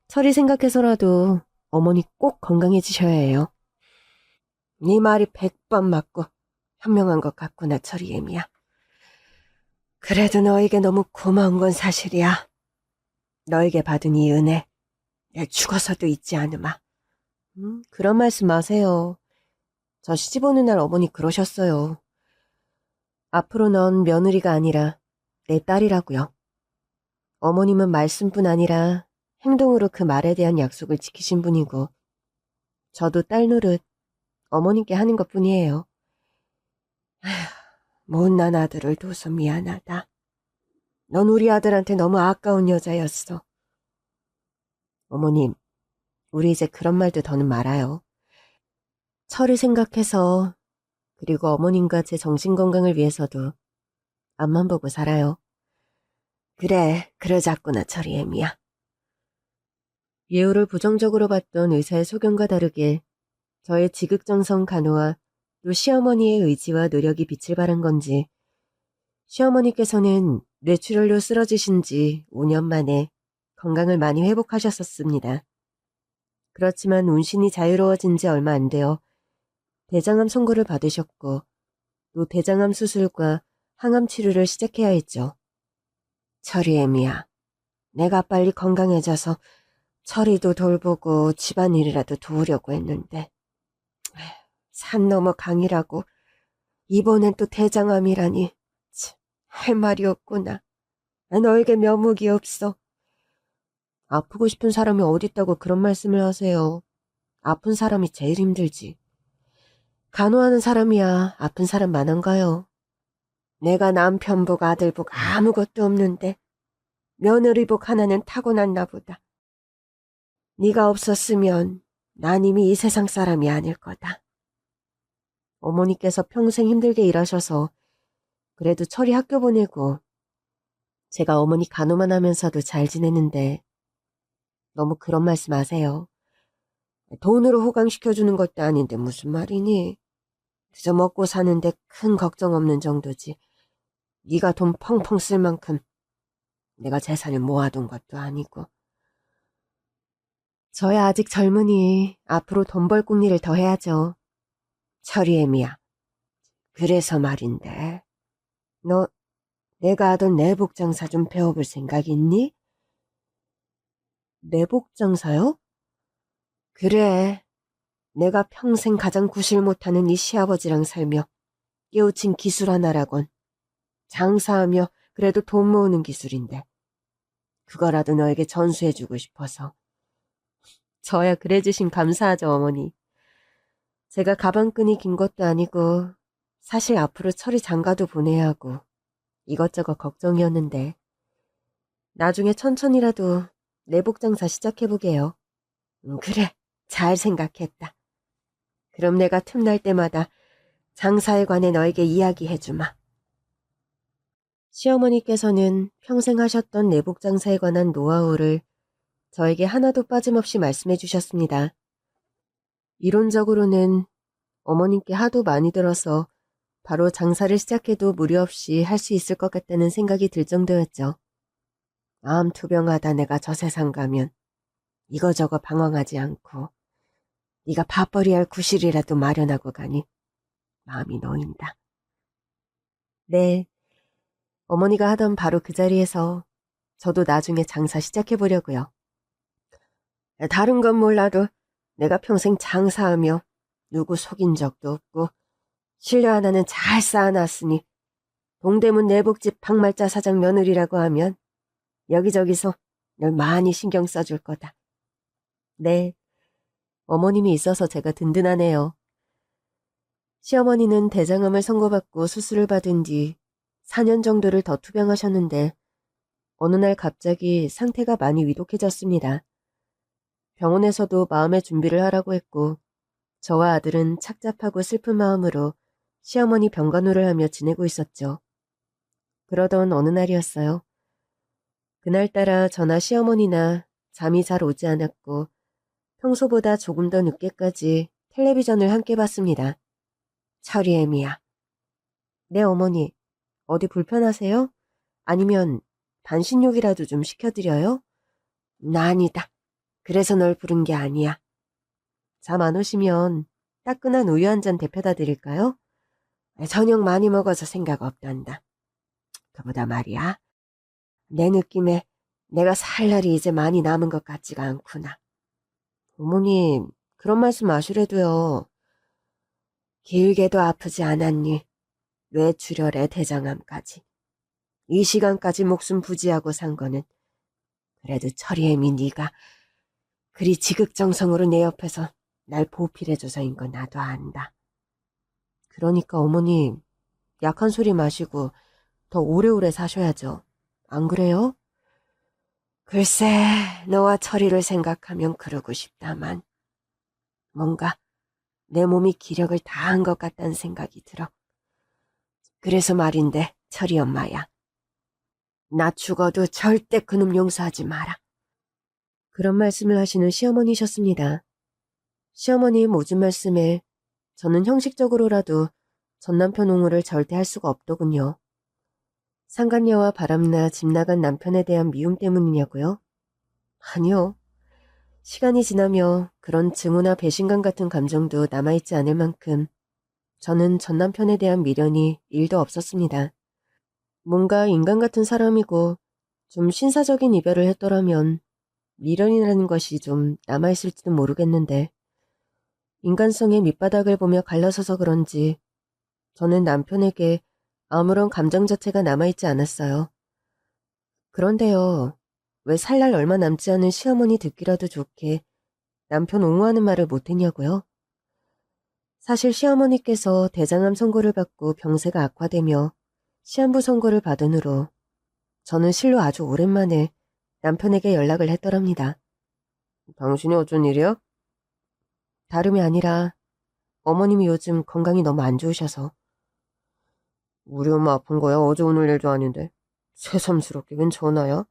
철이 생각해서라도 어머니 꼭 건강해지셔야 해요. 네 말이 100번 맞고 현명한 것 같구나, 철이애미야. 그래도 너에게 너무 고마운 건 사실이야. 너에게 받은 이 은혜, 내 죽어서도 잊지 않으마. 그런 말씀 마세요. 저 시집 오는 날 어머니 그러셨어요. 앞으로 넌 며느리가 아니라 내 딸이라고요. 어머님은 말씀뿐 아니라 행동으로 그 말에 대한 약속을 지키신 분이고 저도 딸 노릇 어머님께 하는 것뿐이에요. 못난 아들을 둬서 미안하다. 넌 우리 아들한테 너무 아까운 여자였어. 어머님, 우리 이제 그런 말도 더는 말아요. 철을 생각해서 그리고 어머님과 제 정신건강을 위해서도 앞만 보고 살아요. 그래, 그러자꾸나 철이애미야. 예우를 부정적으로 봤던 의사의 소견과 다르게 저의 지극정성 간호와 또 시어머니의 의지와 노력이 빛을 발한 건지 시어머니께서는 뇌출혈로 쓰러지신 지 5년 만에 건강을 많이 회복하셨었습니다. 그렇지만 운신이 자유로워진 지 얼마 안 되어 대장암 선고를 받으셨고 또 대장암 수술과 항암 치료를 시작해야 했죠. 철이애미야, 내가 빨리 건강해져서 철이도 돌보고 집안일이라도 도우려고 했는데 산 넘어 강이라고 이번엔 또 대장암이라니 할 말이 없구나. 너에게 면목이 없어. 아프고 싶은 사람이 어딨다고 그런 말씀을 하세요. 아픈 사람이 제일 힘들지. 간호하는 사람이야 아픈 사람 많은가요? 내가 남편 복 아들 복 아무것도 없는데 며느리 복 하나는 타고났나 보다. 네가 없었으면 난 이미 이 세상 사람이 아닐 거다. 어머니께서 평생 힘들게 일하셔서 그래도 철이 학교 보내고 제가 어머니 간호만 하면서도 잘 지내는데 너무 그런 말씀 하세요. 돈으로 호강시켜주는 것도 아닌데 무슨 말이니? 그저 먹고 사는데 큰 걱정 없는 정도지. 네가 돈 펑펑 쓸 만큼 내가 재산을 모아둔 것도 아니고. 저야 아직 젊으니 앞으로 돈 벌 궁리를 더 해야죠. 철이애미야. 그래서 말인데 너 내가 하던 내복 장사 좀 배워볼 생각 있니? 내복 장사요? 그래. 내가 평생 가장 구실 못하는 이 시아버지랑 살며 깨우친 기술 하나라곤 장사하며 그래도 돈 모으는 기술인데 그거라도 너에게 전수해주고 싶어서. 저야 그래주심 감사하죠, 어머니. 제가 가방끈이 긴 것도 아니고 사실 앞으로 철이 장가도 보내야 하고 이것저것 걱정이었는데 나중에 천천히라도 내복 장사 시작해보게요. 그래, 잘 생각했다. 그럼 내가 틈날 때마다 장사에 관해 너에게 이야기해주마. 시어머니께서는 평생 하셨던 내복 장사에 관한 노하우를 저에게 하나도 빠짐없이 말씀해 주셨습니다. 이론적으로는 어머님께 하도 많이 들어서 바로 장사를 시작해도 무리 없이 할 수 있을 것 같다는 생각이 들 정도였죠. 마음 투병하다 내가 저 세상 가면 이거저거 방황하지 않고 네가 밥벌이 할 구실이라도 마련하고 가니 마음이 놓인다. 네, 어머니가 하던 바로 그 자리에서 저도 나중에 장사 시작해보려고요. 다른 건 몰라도 내가 평생 장사하며 누구 속인 적도 없고 신뢰 하나는 잘 쌓아놨으니 동대문 내복집 박말자 사장 며느리라고 하면 여기저기서 널 많이 신경 써줄 거다. 네, 어머님이 있어서 제가 든든하네요. 시어머니는 대장암을 선고받고 수술을 받은 뒤 4년 정도를 더 투병하셨는데 어느 날 갑자기 상태가 많이 위독해졌습니다. 병원에서도 마음의 준비를 하라고 했고 저와 아들은 착잡하고 슬픈 마음으로 시어머니 병간호를 하며 지내고 있었죠. 그러던 어느 날이었어요. 그날따라 저나 시어머니나 잠이 잘 오지 않았고 평소보다 조금 더 늦게까지 텔레비전을 함께 봤습니다. 철이애미야. 네, 어머니. 어디 불편하세요? 아니면 반신욕이라도 좀 시켜드려요? 나 아니다. 그래서 널 부른 게 아니야. 잠 안 오시면 따끈한 우유 한 잔 데펴다 드릴까요? 저녁 많이 먹어서 생각 없단다. 그보다 말이야. 내 느낌에 내가 살 날이 이제 많이 남은 것 같지가 않구나. 어머님, 그런 말씀 마시래도요. 길게도 아프지 않았니? 뇌출혈에 대장암까지. 이 시간까지 목숨 부지하고 산 거는 그래도 철이애미 네가 그리 지극정성으로 내 옆에서 날 보필해줘서인 거 나도 안다. 그러니까 어머님, 약한 소리 마시고 더 오래오래 사셔야죠. 안 그래요? 글쎄, 너와 철이를 생각하면 그러고 싶다만 뭔가 내 몸이 기력을 다한 것 같다는 생각이 들어. 그래서 말인데 철이 엄마야. 나 죽어도 절대 그놈 용서하지 마라. 그런 말씀을 하시는 시어머니셨습니다. 시어머니의 모든 말씀에 저는 형식적으로라도 전남편 옹호를 절대 할 수가 없더군요. 상간녀와 바람나 집 나간 남편에 대한 미움 때문이냐고요? 아니요. 시간이 지나며 그런 증오나 배신감 같은 감정도 남아있지 않을 만큼 저는 전 남편에 대한 미련이 1도 없었습니다. 뭔가 인간 같은 사람이고 좀 신사적인 이별을 했더라면 미련이라는 것이 좀 남아있을지도 모르겠는데 인간성의 밑바닥을 보며 갈라서서 그런지 저는 남편에게 아무런 감정 자체가 남아있지 않았어요. 그런데요, 왜 살 날 얼마 남지 않은 시어머니 듣기라도 좋게 남편 옹호하는 말을 못했냐고요? 사실 시어머니께서 대장암 선고를 받고 병세가 악화되며 시한부 선고를 받은 후로 저는 실로 아주 오랜만에 남편에게 연락을 했더랍니다. 당신이 어쩐 일이야? 다름이 아니라 어머님이 요즘 건강이 너무 안 좋으셔서. 우리 엄마 아픈 거야? 어제 오늘 일도 아닌데. 새삼스럽게 웬 전화야?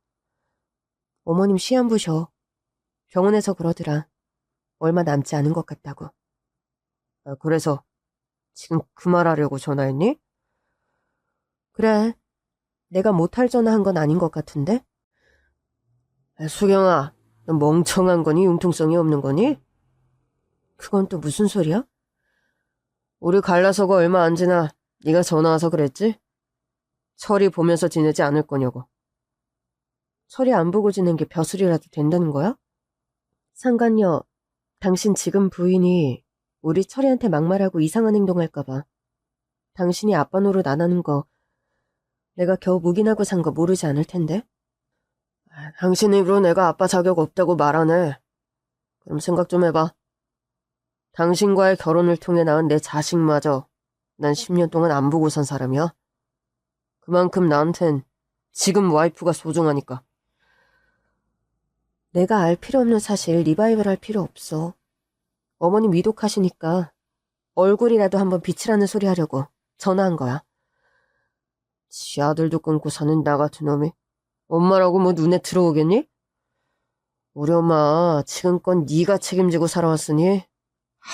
어머님 시한부셔. 병원에서 그러더라. 얼마 남지 않은 것 같다고. 아, 그래서 지금 그 말하려고 전화했니? 그래. 내가 못할 전화한 건 아닌 것 같은데? 아, 수경아, 너 멍청한 거니? 융통성이 없는 거니? 그건 또 무슨 소리야? 우리 갈라서가 얼마 안 지나 네가 전화 와서 그랬지? 철이 보면서 지내지 않을 거냐고. 철이 안 보고 지낸 게 벼슬이라도 된다는 거야? 상관녀, 당신 지금 부인이 우리 철이한테 막말하고 이상한 행동할까봐 당신이 아빠 노릇 안 하는 거 내가 겨우 묵인하고 산 거 모르지 않을 텐데? 아, 당신 입으로 내가 아빠 자격 없다고 말하네. 그럼 생각 좀 해봐. 당신과의 결혼을 통해 낳은 내 자식마저 난 10년 동안 안 보고 산 사람이야. 그만큼 나한텐 지금 와이프가 소중하니까. 내가 알 필요 없는 사실 리바이벌 할 필요 없어. 어머님 위독하시니까 얼굴이라도 한번 비치라는 소리 하려고 전화한 거야. 지 아들도 끊고 사는 나 같은 놈이 엄마라고 뭐 눈에 들어오겠니? 우리 엄마 지금껏 네가 책임지고 살아왔으니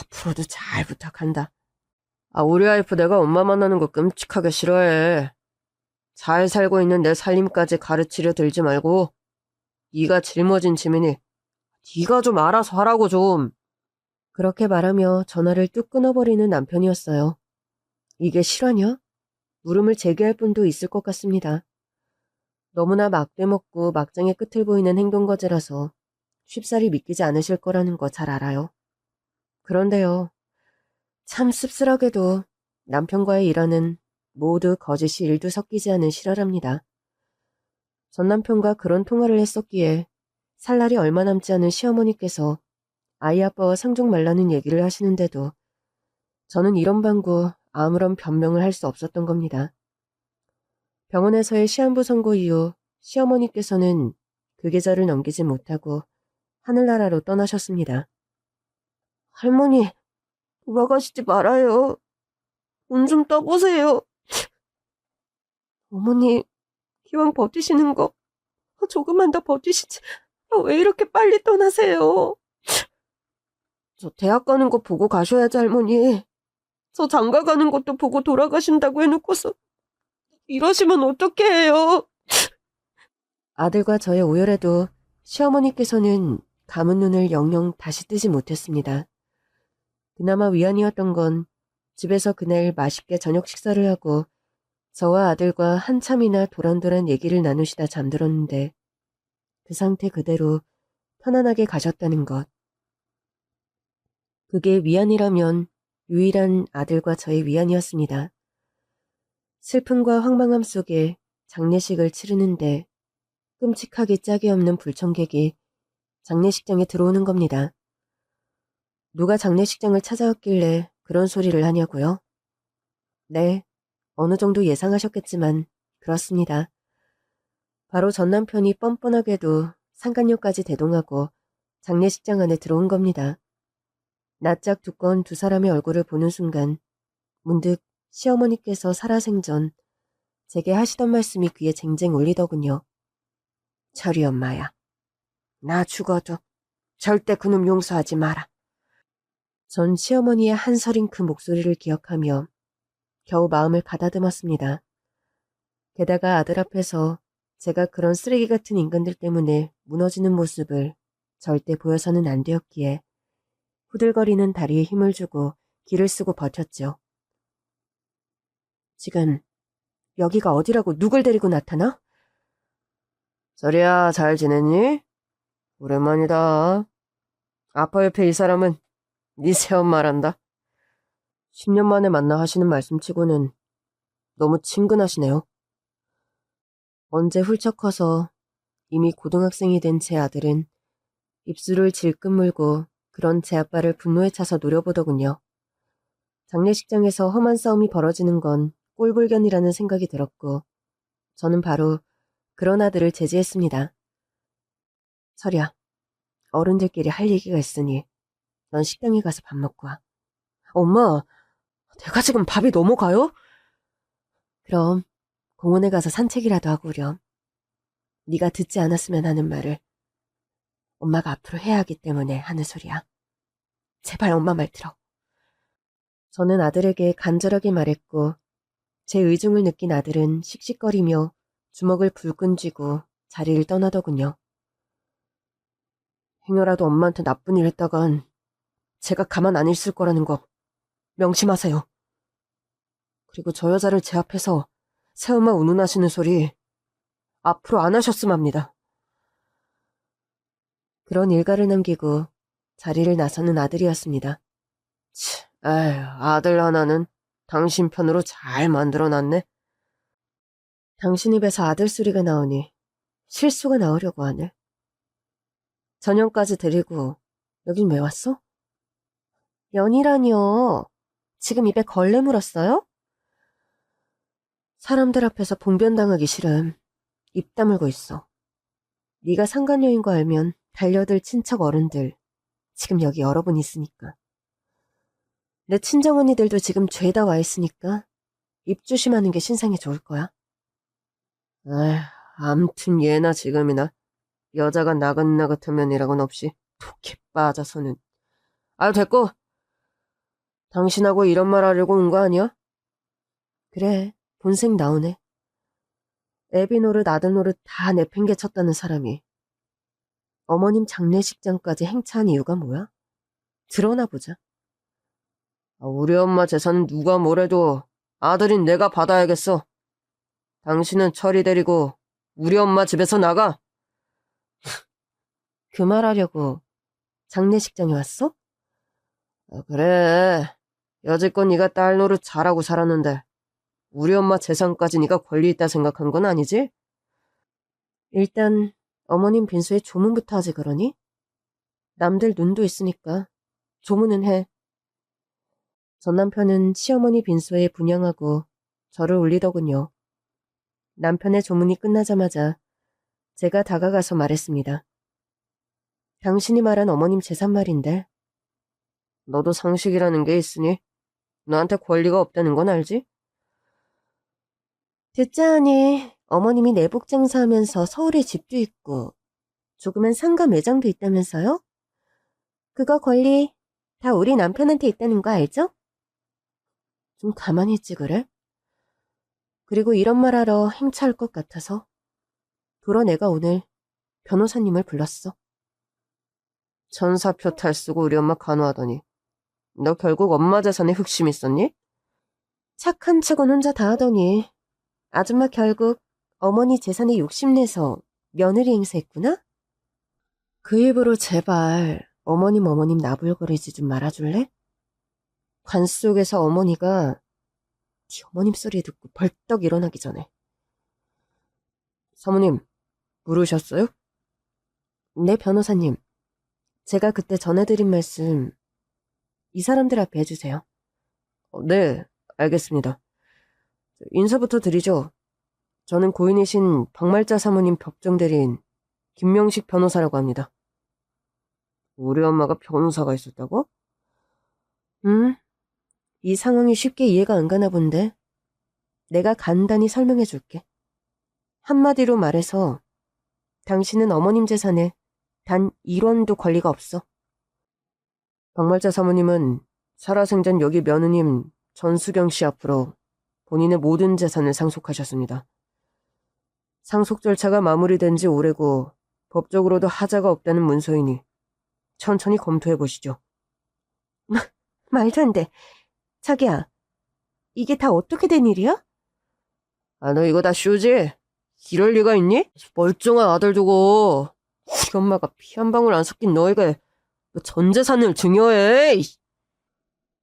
앞으로도 잘 부탁한다. 아, 우리 와이프 내가 엄마 만나는 거 끔찍하게 싫어해. 잘 살고 있는 내 살림까지 가르치려 들지 말고 네가 짊어진 짐이니 네가 좀 알아서 하라고 좀. 그렇게 말하며 전화를 뚝 끊어버리는 남편이었어요. 이게 실화냐? 물음을 제기할 분도 있을 것 같습니다. 너무나 막대먹고 막장의 끝을 보이는 행동거지라서 쉽사리 믿기지 않으실 거라는 거 잘 알아요. 그런데요. 참 씁쓸하게도 남편과의 일화는 모두 거짓이 일도 섞이지 않은 실화랍니다. 전 남편과 그런 통화를 했었기에 살 날이 얼마 남지 않은 시어머니께서 아이 아빠와 상종말라는 얘기를 하시는데도 저는 이런 방구 아무런 변명을 할 수 없었던 겁니다. 병원에서의 시한부 선고 이후 시어머니께서는 그 계절을 넘기지 못하고 하늘나라로 떠나셨습니다. 할머니, 돌아가시지 말아요. 운 좀 떠보세요. 어머니, 기왕 버티시는 거 조금만 더 버티시지. 왜 이렇게 빨리 떠나세요? 저 대학 가는 거 보고 가셔야지, 할머니. 저 장가 가는 것도 보고 돌아가신다고 해놓고서 이러시면 어떻게 해요? 아들과 저의 오열에도 시어머니께서는 감은 눈을 영영 다시 뜨지 못했습니다. 그나마 위안이었던 건 집에서 그날 맛있게 저녁 식사를 하고 저와 아들과 한참이나 도란도란 얘기를 나누시다 잠들었는데 그 상태 그대로 편안하게 가셨다는 것. 그게 위안이라면 유일한 아들과 저의 위안이었습니다. 슬픔과 황망함 속에 장례식을 치르는데 끔찍하게 짝이 없는 불청객이 장례식장에 들어오는 겁니다. 누가 장례식장을 찾아왔길래 그런 소리를 하냐고요? 네, 어느 정도 예상하셨겠지만 그렇습니다. 바로 전 남편이 뻔뻔하게도 상간녀까지 대동하고 장례식장 안에 들어온 겁니다. 낯짝 두꺼운 두 사람의 얼굴을 보는 순간 문득 시어머니께서 살아생전 제게 하시던 말씀이 귀에 쟁쟁 울리더군요. 철이 엄마야. 나 죽어도 절대 그놈 용서하지 마라. 전 시어머니의 한서린 그 목소리를 기억하며 겨우 마음을 가다듬었습니다. 게다가 아들 앞에서 제가 그런 쓰레기 같은 인간들 때문에 무너지는 모습을 절대 보여서는 안 되었기에 후들거리는 다리에 힘을 주고 기를 쓰고 버텼죠. 지금 여기가 어디라고 누굴 데리고 나타나? 저리야, 잘 지냈니? 오랜만이다. 아빠 옆에 이 사람은 네 새엄마란다. 10년 만에 만나 하시는 말씀치고는 너무 친근하시네요. 언제 훌쩍 커서 이미 고등학생이 된 제 아들은 입술을 질끈 물고 그런 제 아빠를 분노에 차서 노려보더군요. 장례식장에서 험한 싸움이 벌어지는 건 꼴불견이라는 생각이 들었고 저는 바로 그런 아들을 제지했습니다. 철이야, 어른들끼리 할 얘기가 있으니 넌 식당에 가서 밥 먹고 와. 엄마, 내가 지금 밥이 넘어가요? 그럼 공원에 가서 산책이라도 하고 오렴. 네가 듣지 않았으면 하는 말을 엄마가 앞으로 해야 하기 때문에 하는 소리야. 제발 엄마 말 들어. 저는 아들에게 간절하게 말했고 제 의중을 느낀 아들은 씩씩거리며 주먹을 불끈 쥐고 자리를 떠나더군요. 행여라도 엄마한테 나쁜 일 했다간 제가 가만 안 있을 거라는 거 명심하세요. 그리고 저 여자를 제 앞에서 새엄마 운운하시는 소리 앞으로 안 하셨음 합니다. 그런 일가를 남기고 자리를 나서는 아들이었습니다. 에휴, 아들 하나는 당신 편으로 잘 만들어놨네. 당신 입에서 아들 소리가 나오니 실수가 나오려고 하네. 저녁까지 데리고 여긴 왜 왔어? 연이라니요. 지금 입에 걸레 물었어요? 사람들 앞에서 봉변당하기 싫음. 입 다물고 있어. 네가 상간녀인 거 알면 달려들 친척 어른들 지금 여기 여러 분 있으니까. 내 친정언니들도 지금 죄다 와 있으니까 입 조심하는 게 신상에 좋을 거야. 에휴, 암튼 예나 지금이나 여자가 나긋나긋하면 이라곤 없이 독해 빠져서는. 아유, 됐고. 당신하고 이런 말 하려고 온 거 아니야? 그래, 본색 나오네. 애비 노릇 아들 노릇 다 내팽개쳤다는 사람이 어머님 장례식장까지 행차한 이유가 뭐야? 드러나 보자. 우리 엄마 재산 누가 뭐래도 아들인 내가 받아야겠어. 당신은 철이 데리고 우리 엄마 집에서 나가. 그 말 하려고 장례식장에 왔어? 그래. 여지껏 네가 딸 노릇 잘하고 살았는데 우리 엄마 재산까지 네가 권리 있다 생각한 건 아니지? 일단 어머님 빈소에 조문부터 하지 그러니? 남들 눈도 있으니까 조문은 해. 전 남편은 시어머니 빈소에 분양하고 저를 올리더군요. 남편의 조문이 끝나자마자 제가 다가가서 말했습니다. 당신이 말한 어머님 재산 말인데 너도 상식이라는 게 있으니 너한테 권리가 없다는 건 알지? 듣자 하니 어머님이 내복 장사하면서 서울에 집도 있고 조그만 상가 매장도 있다면서요? 그거 권리 다 우리 남편한테 있다는 거 알죠? 좀 가만히 있지 그래? 그리고 이런 말 하러 행차할 것 같아서 돌아 내가 오늘 변호사님을 불렀어. 전사표 탈 쓰고 우리 엄마 간호하더니 너 결국 엄마 재산에 흑심 있었니? 착한 척은 혼자 다 하더니 아줌마 결국 어머니 재산에 욕심내서 며느리 행세했구나? 그 입으로 제발 어머님 나불거리지 좀 말아줄래? 관 속에서 어머니가 네 어머님 소리 듣고 벌떡 일어나기 전에. 사모님, 부르셨어요? 네, 변호사님. 제가 그때 전해드린 말씀 이 사람들 앞에 해주세요. 네, 알겠습니다. 인사부터 드리죠. 저는 고인이신 박말자 사모님 법정대리인 김명식 변호사라고 합니다. 우리 엄마가 변호사가 있었다고? 이 상황이 쉽게 이해가 안 가나 본데 내가 간단히 설명해 줄게. 한마디로 말해서 당신은 어머님 재산에 단 1원도 권리가 없어. 박말자 사모님은 살아생전 여기 며느님 전수경 씨 앞으로 본인의 모든 재산을 상속하셨습니다. 상속 절차가 마무리된 지 오래고 법적으로도 하자가 없다는 문서이니 천천히 검토해 보시죠. 말도 안 돼. 자기야, 이게 다 어떻게 된 일이야? 너 이거 다 쇼지? 이럴 리가 있니? 멀쩡한 아들 두고 우리 엄마가 피 한 방울 안 섞인 너희가 전 재산을 증여해.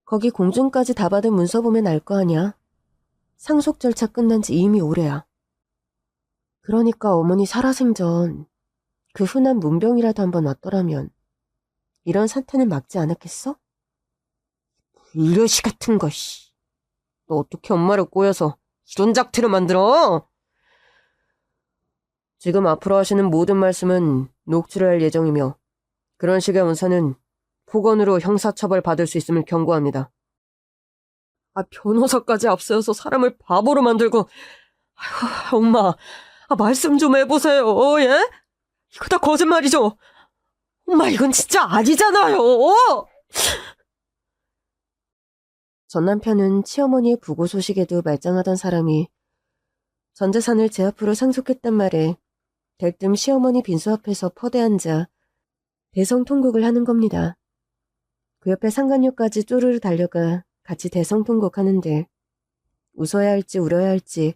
거기 공증까지 다 받은 문서 보면 알 거 아니야. 상속 절차 끝난 지 이미 오래야. 그러니까 어머니 살아생전 그 흔한 문병이라도 한번 왔더라면 이런 사태는 막지 않았겠어? 일려시 같은 거, 씨. 너 어떻게 엄마를 꼬여서 이런 작태를 만들어? 지금 앞으로 하시는 모든 말씀은 녹취를 할 예정이며 그런 식의 문서는 폭언으로 형사처벌 받을 수 있음을 경고합니다. 변호사까지 앞세워서 사람을 바보로 만들고. 아휴, 엄마, 말씀 좀 해보세요, 예? 이거 다 거짓말이죠? 엄마, 이건 진짜 아니잖아요! 전 남편은 시어머니의 부고 소식에도 말짱하던 사람이 전 재산을 제 앞으로 상속했단 말에 대뜸 시어머니 빈소 앞에서 퍼대앉아 대성통곡을 하는 겁니다. 그 옆에 상간녀까지 쪼르르 달려가 같이 대성통곡 하는데 웃어야 할지 울어야 할지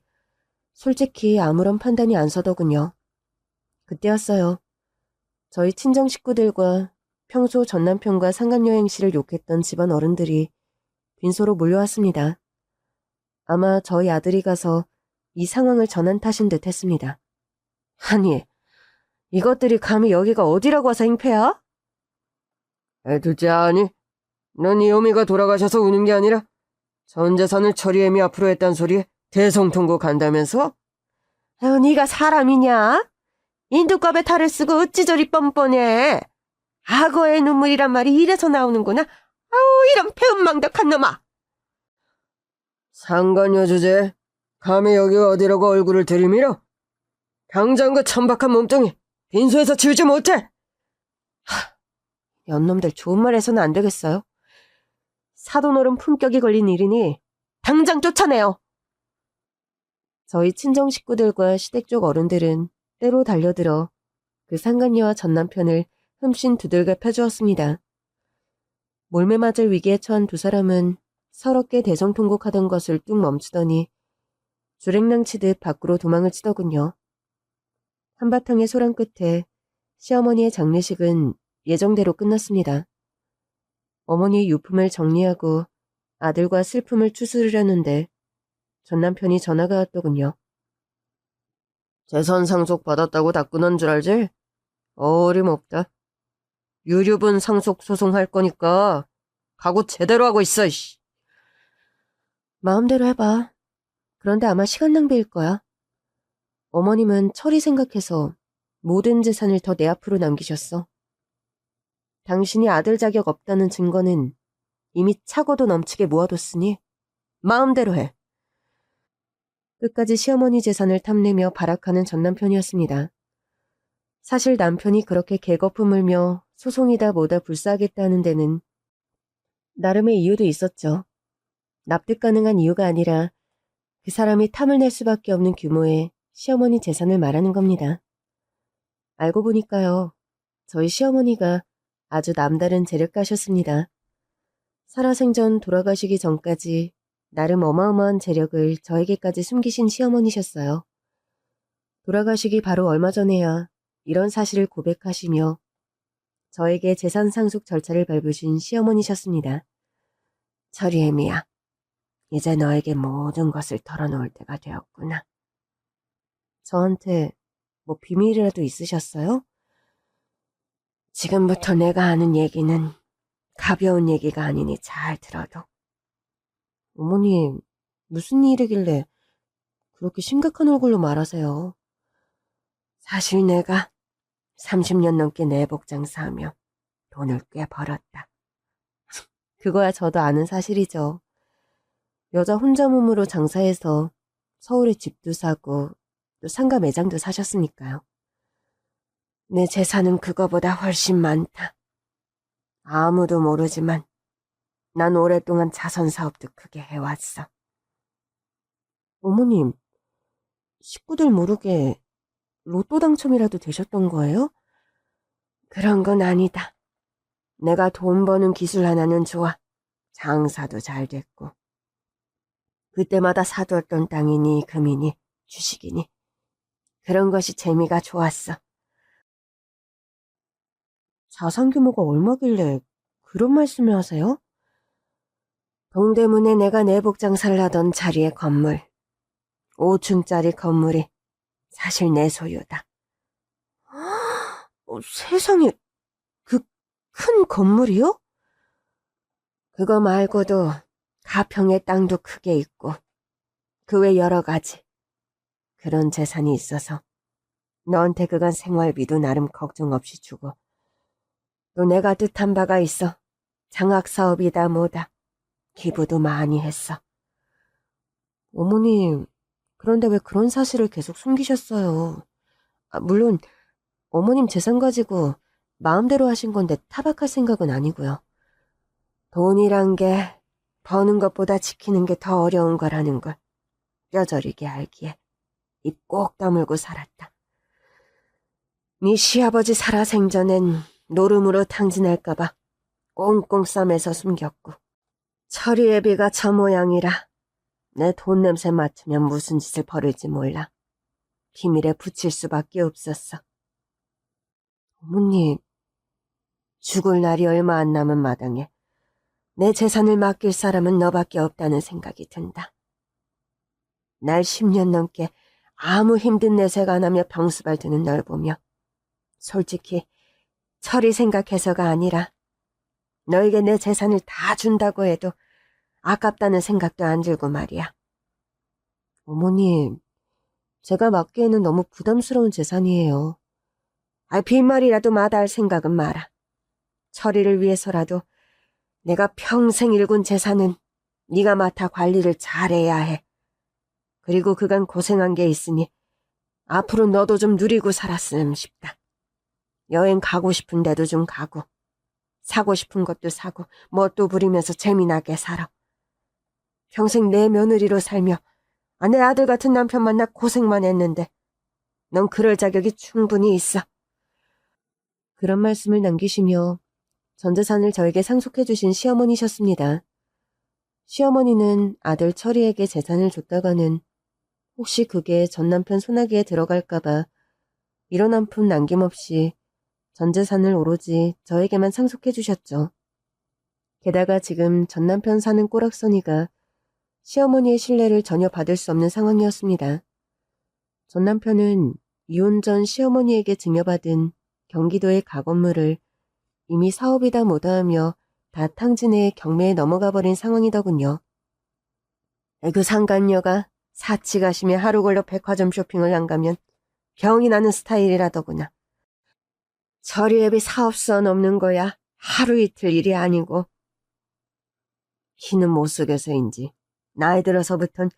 솔직히 아무런 판단이 안 서더군요. 그때였어요. 저희 친정 식구들과 평소 전 남편과 상간녀 행실을 욕했던 집안 어른들이 빈소로 몰려왔습니다. 아마 저희 아들이 가서 이 상황을 전한 탓인 듯 했습니다. 아니, 이것들이 감히 여기가 어디라고 와서 행패야? 둘째 아니, 넌 이 어미가 돌아가셔서 우는 게 아니라 전 재산을 처리애미 앞으로 했단 소리에 대성통곡 간다면서? 아유, 네가 사람이냐? 인두껍에 탈을 쓰고 어찌 저리 뻔뻔해. 악어의 눈물이란 말이 이래서 나오는구나. 아우, 이런 배은망덕한 놈아. 상관녀 주제, 감히 여기가 어디라고 얼굴을 들이밀어? 당장 그 천박한 몸뚱이 빈소에서 치우지 못해. 연놈들 좋은 말 해서는 안 되겠어요. 사돈어른 품격이 걸린 일이니 당장 쫓아내요. 저희 친정 식구들과 시댁 쪽 어른들은 때로 달려들어 그 상간녀와 전 남편을 흠씬 두들겨 펴주었습니다. 몰매 맞을 위기에 처한 두 사람은 서럽게 대성통곡하던 것을 뚝 멈추더니 주랭랑 치듯 밖으로 도망을 치더군요. 한바탕의 소란 끝에 시어머니의 장례식은 예정대로 끝났습니다. 어머니의 유품을 정리하고 아들과 슬픔을 추스르려는데 전 남편이 전화가 왔더군요. 재산 상속 받았다고 다 끊은 줄 알지? 어림없다. 유류분 상속 소송할 거니까 각오 제대로 하고 있어. 이씨. 마음대로 해봐. 그런데 아마 시간 낭비일 거야. 어머님은 처리 생각해서 모든 재산을 더 내 앞으로 남기셨어. 당신이 아들 자격 없다는 증거는 이미 차고도 넘치게 모아뒀으니 마음대로 해. 끝까지 시어머니 재산을 탐내며 발악하는 전 남편이었습니다. 사실 남편이 그렇게 개거품 물며 소송이다 뭐다 불사하겠다는 데는 나름의 이유도 있었죠. 납득 가능한 이유가 아니라 그 사람이 탐을 낼 수밖에 없는 규모의 시어머니 재산을 말하는 겁니다. 알고 보니까요. 저희 시어머니가 아주 남다른 재력가셨습니다. 살아생전 돌아가시기 전까지 나름 어마어마한 재력을 저에게까지 숨기신 시어머니셨어요. 돌아가시기 바로 얼마 전에야 이런 사실을 고백하시며 저에게 재산 상속 절차를 밟으신 시어머니셨습니다. 철이애미야, 이제 너에게 모든 것을 털어놓을 때가 되었구나. 저한테 뭐 비밀이라도 있으셨어요? 지금부터 내가 하는 얘기는 가벼운 얘기가 아니니 잘 들어도. 어머님, 무슨 일이길래 그렇게 심각한 얼굴로 말하세요? 사실 내가 30년 넘게 내복 장사하며 돈을 꽤 벌었다. 그거야 저도 아는 사실이죠. 여자 혼자 몸으로 장사해서 서울에 집도 사고 또 상가 매장도 사셨으니까요. 내 재산은 그거보다 훨씬 많다. 아무도 모르지만 난 오랫동안 자선사업도 크게 해왔어. 어머님, 식구들 모르게 로또 당첨이라도 되셨던 거예요? 그런 건 아니다. 내가 돈 버는 기술 하나는 좋아. 장사도 잘 됐고. 그때마다 사두었던 땅이니 금이니 주식이니 그런 것이 재미가 좋았어. 자산 규모가 얼마길래 그런 말씀을 하세요? 동대문에 내가 내복 장사를 하던 자리의 건물, 5층짜리 건물이 사실 내 소유다. 세상에, 그 큰 건물이요? 그거 말고도 가평에 땅도 크게 있고 그 외 여러 가지 그런 재산이 있어서 너한테 그간 생활비도 나름 걱정 없이 주고 또 내가 뜻한 바가 있어 장학사업이다 뭐다 기부도 많이 했어. 어머님, 그런데 왜 그런 사실을 계속 숨기셨어요? 물론 어머님 재산 가지고 마음대로 하신 건데 타박할 생각은 아니고요. 돈이란 게 버는 것보다 지키는 게 더 어려운 거라는 걸 뼈저리게 알기에 입 꼭 다물고 살았다. 네 시아버지 살아생전엔 노름으로 탕진할까봐 꽁꽁 싸매서 숨겼고, 철이애비가 저 모양이라 내 돈 냄새 맡으면 무슨 짓을 벌일지 몰라 비밀에 붙일 수밖에 없었어. 어머님, 죽을 날이 얼마 안 남은 마당에 내 재산을 맡길 사람은 너밖에 없다는 생각이 든다. 날 10년 넘게 아무 힘든 내색 안 하며 병수발 드는 널 보며 솔직히 철이 생각해서가 아니라 너에게 내 재산을 다 준다고 해도 아깝다는 생각도 안 들고 말이야. 어머님, 제가 맡기에는 너무 부담스러운 재산이에요. 빈말이라도 마다할 생각은 마라. 철이를 위해서라도 내가 평생 일군 재산은 네가 맡아 관리를 잘해야 해. 그리고 그간 고생한 게 있으니 앞으로 너도 좀 누리고 살았으면 싶다. 여행 가고 싶은 데도 좀 가고 사고 싶은 것도 사고 뭣도 부리면서 재미나게 살아. 평생 내 며느리로 살며 내 아들 같은 남편 만나 고생만 했는데 넌 그럴 자격이 충분히 있어. 그런 말씀을 남기시며 전 재산을 저에게 상속해 주신 시어머니셨습니다. 시어머니는 아들 철이에게 재산을 줬다가는 혹시 그게 전 남편 손아귀에 들어갈까봐 이런 한 푼 남김없이 전 재산을 오로지 저에게만 상속해 주셨죠. 게다가 지금 전 남편 사는 꼬락서니가 시어머니의 신뢰를 전혀 받을 수 없는 상황이었습니다. 전 남편은 이혼 전 시어머니에게 증여받은 경기도의 가건물을 이미 사업이다 뭐다 하며 다 탕진해 경매에 넘어가 버린 상황이더군요. 그 상간녀가 사치 가시며 하루 걸러 백화점 쇼핑을 안 가면 병이 나는 스타일이라더구나. 처리앱이 사업선 없는 거야 하루 이틀 일이 아니고. 키는 못 속여서인지 나이 들어서부턴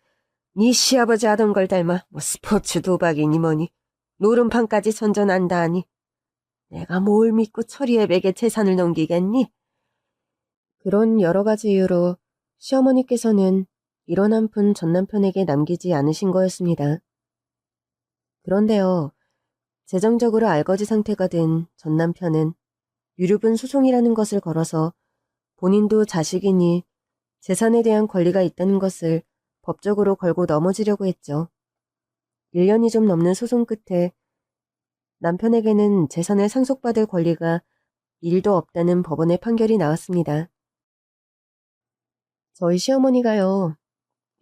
네 시아버지 하던 걸 닮아 스포츠 도박이니 뭐니 노름판까지 선전한다 하니 내가 뭘 믿고 처리앱에게 재산을 넘기겠니? 그런 여러 가지 이유로 시어머니께서는 이런 한 푼 전 남편에게 남기지 않으신 거였습니다. 그런데요, 재정적으로 알거지 상태가 된 전 남편은 유류분 소송이라는 것을 걸어서 본인도 자식이니 재산에 대한 권리가 있다는 것을 법적으로 걸고 넘어지려고 했죠. 1년이 좀 넘는 소송 끝에 남편에게는 재산을 상속받을 권리가 1도 없다는 법원의 판결이 나왔습니다. 저희 시어머니가요,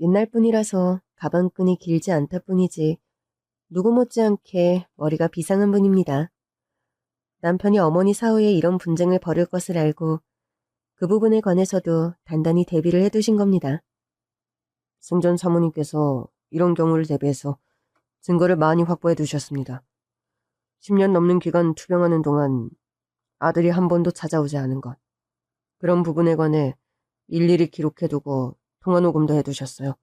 옛날 분이라서 가방끈이 길지 않다 뿐이지 누구 못지않게 머리가 비상한 분입니다. 남편이 어머니 사후에 이런 분쟁을 벌일 것을 알고 그 부분에 관해서도 단단히 대비를 해두신 겁니다. 승전 사모님께서 이런 경우를 대비해서 증거를 많이 확보해 두셨습니다. 10년 넘는 기간 투병하는 동안 아들이 한 번도 찾아오지 않은 것. 그런 부분에 관해 일일이 기록해두고 통화녹음도 해두셨어요.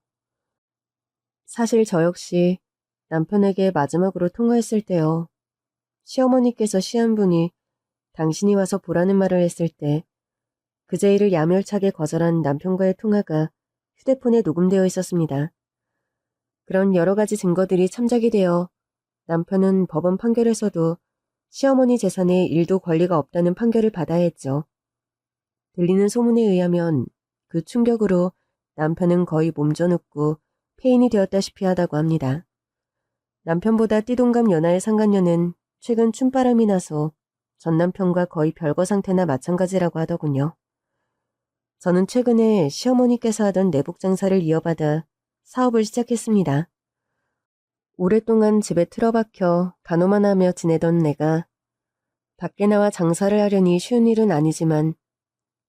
사실 저 역시 남편에게 마지막으로 통화했을 때요. 시어머니께서 시한분이 당신이 와서 보라는 말을 했을 때 그 제의를 야멸차게 거절한 남편과의 통화가 휴대폰에 녹음되어 있었습니다. 그런 여러 가지 증거들이 참작이 되어 남편은 법원 판결에서도 시어머니 재산에 1도 권리가 없다는 판결을 받아야 했죠. 들리는 소문에 의하면 그 충격으로 남편은 거의 몸져눕고 폐인이 되었다시피 하다고 합니다. 남편보다 띠동갑 연하의 상간녀는 최근 춤바람이 나서 전 남편과 거의 별거 상태나 마찬가지라고 하더군요. 저는 최근에 시어머니께서 하던 내복 장사를 이어받아 사업을 시작했습니다. 오랫동안 집에 틀어박혀 간호만 하며 지내던 내가 밖에 나와 장사를 하려니 쉬운 일은 아니지만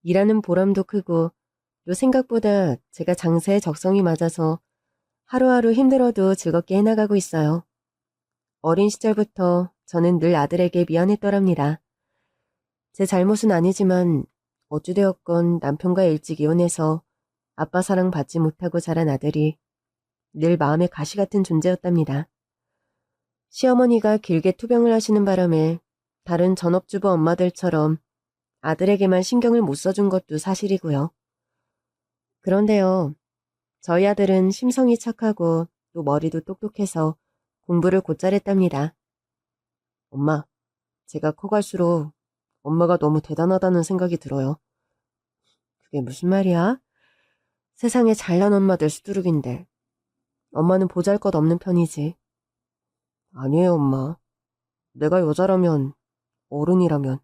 일하는 보람도 크고 또 생각보다 제가 장사에 적성이 맞아서 하루하루 힘들어도 즐겁게 해나가고 있어요. 어린 시절부터 저는 늘 아들에게 미안했더랍니다. 제 잘못은 아니지만 어찌되었건 남편과 일찍 이혼해서 아빠 사랑 받지 못하고 자란 아들이 늘 마음의 가시 같은 존재였답니다. 시어머니가 길게 투병을 하시는 바람에 다른 전업주부 엄마들처럼 아들에게만 신경을 못 써준 것도 사실이고요. 그런데요, 저희 아들은 심성이 착하고 또 머리도 똑똑해서 공부를 곧잘 했답니다. 엄마, 제가 커갈수록 엄마가 너무 대단하다는 생각이 들어요. 그게 무슨 말이야? 세상에 잘난 엄마들 수두룩인데 엄마는 보잘것없는 편이지. 아니에요, 엄마. 내가 여자라면, 어른이라면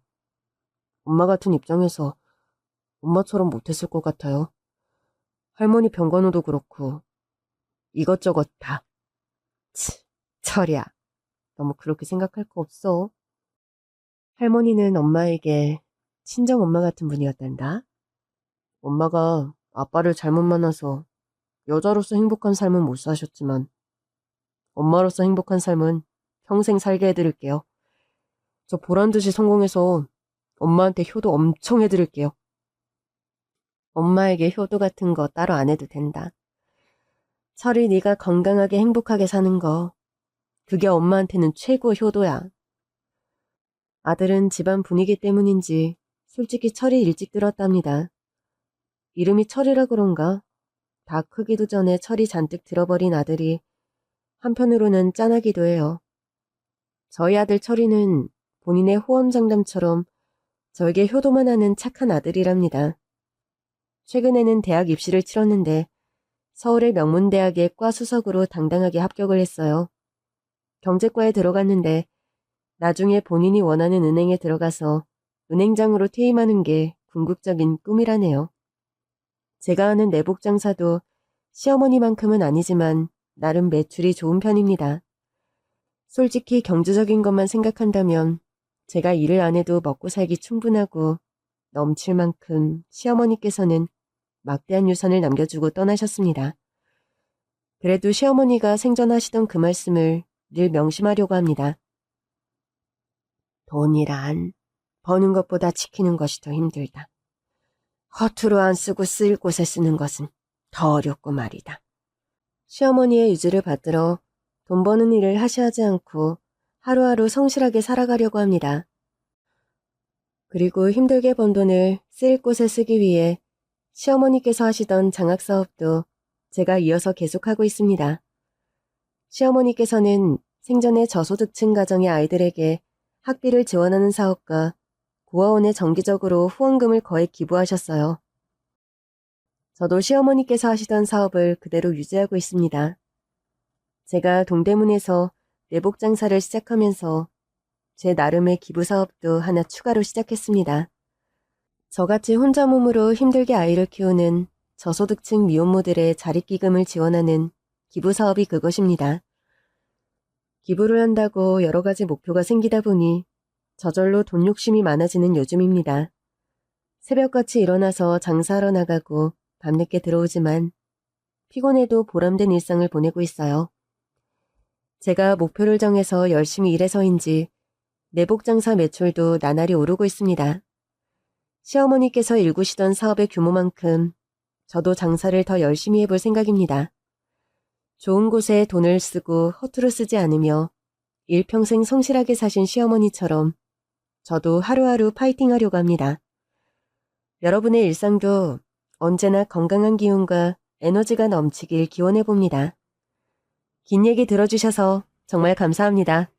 엄마 같은 입장에서 엄마처럼 못했을 것 같아요. 할머니 병간호도 그렇고 이것저것 다. 철이야. 너무 그렇게 생각할 거 없어. 할머니는 엄마에게 친정엄마 같은 분이었단다. 엄마가 아빠를 잘못 만나서 여자로서 행복한 삶은 못 사셨지만 엄마로서 행복한 삶은 평생 살게 해드릴게요. 저 보란듯이 성공해서 엄마한테 효도 엄청 해드릴게요. 엄마에게 효도 같은 거 따로 안 해도 된다. 철이 네가 건강하게 행복하게 사는 거, 그게 엄마한테는 최고 효도야. 아들은 집안 분위기 때문인지 솔직히 철이 일찍 들었답니다. 이름이 철이라 그런가? 다 크기도 전에 철이 잔뜩 들어버린 아들이 한편으로는 짠하기도 해요. 저희 아들 철이는 본인의 호언장담처럼 저에게 효도만 하는 착한 아들이랍니다. 최근에는 대학 입시를 치렀는데 서울의 명문대학의 과 수석으로 당당하게 합격을 했어요. 경제과에 들어갔는데 나중에 본인이 원하는 은행에 들어가서 은행장으로 퇴임하는 게 궁극적인 꿈이라네요. 제가 하는 내복 장사도 시어머니만큼은 아니지만 나름 매출이 좋은 편입니다. 솔직히 경제적인 것만 생각한다면 제가 일을 안 해도 먹고 살기 충분하고 넘칠 만큼 시어머니께서는 막대한 유산을 남겨주고 떠나셨습니다. 그래도 시어머니가 생전하시던 그 말씀을 늘 명심하려고 합니다. 돈이란 버는 것보다 지키는 것이 더 힘들다. 허투루 안 쓰고 쓰일 곳에 쓰는 것은 더 어렵고 말이다. 시어머니의 유지를 받들어 돈 버는 일을 하시하지 않고 하루하루 성실하게 살아가려고 합니다. 그리고 힘들게 번 돈을 쓰일 곳에 쓰기 위해 시어머니께서 하시던 장학사업도 제가 이어서 계속하고 있습니다. 시어머니께서는 생전에 저소득층 가정의 아이들에게 학비를 지원하는 사업과 고아원에 정기적으로 후원금을 거액 기부하셨어요. 저도 시어머니께서 하시던 사업을 그대로 유지하고 있습니다. 제가 동대문에서 내복 장사를 시작하면서 제 나름의 기부 사업도 하나 추가로 시작했습니다. 저같이 혼자 몸으로 힘들게 아이를 키우는 저소득층 미혼모들의 자립기금을 지원하는 기부 사업이 그것입니다. 기부를 한다고 여러 가지 목표가 생기다 보니 저절로 돈 욕심이 많아지는 요즘입니다. 새벽같이 일어나서 장사하러 나가고 밤늦게 들어오지만 피곤해도 보람된 일상을 보내고 있어요. 제가 목표를 정해서 열심히 일해서인지 내복 장사 매출도 나날이 오르고 있습니다. 시어머니께서 일구시던 사업의 규모만큼 저도 장사를 더 열심히 해볼 생각입니다. 좋은 곳에 돈을 쓰고 허투루 쓰지 않으며 일평생 성실하게 사신 시어머니처럼 저도 하루하루 파이팅하려고 합니다. 여러분의 일상도 언제나 건강한 기운과 에너지가 넘치길 기원해봅니다. 긴 얘기 들어주셔서 정말 감사합니다.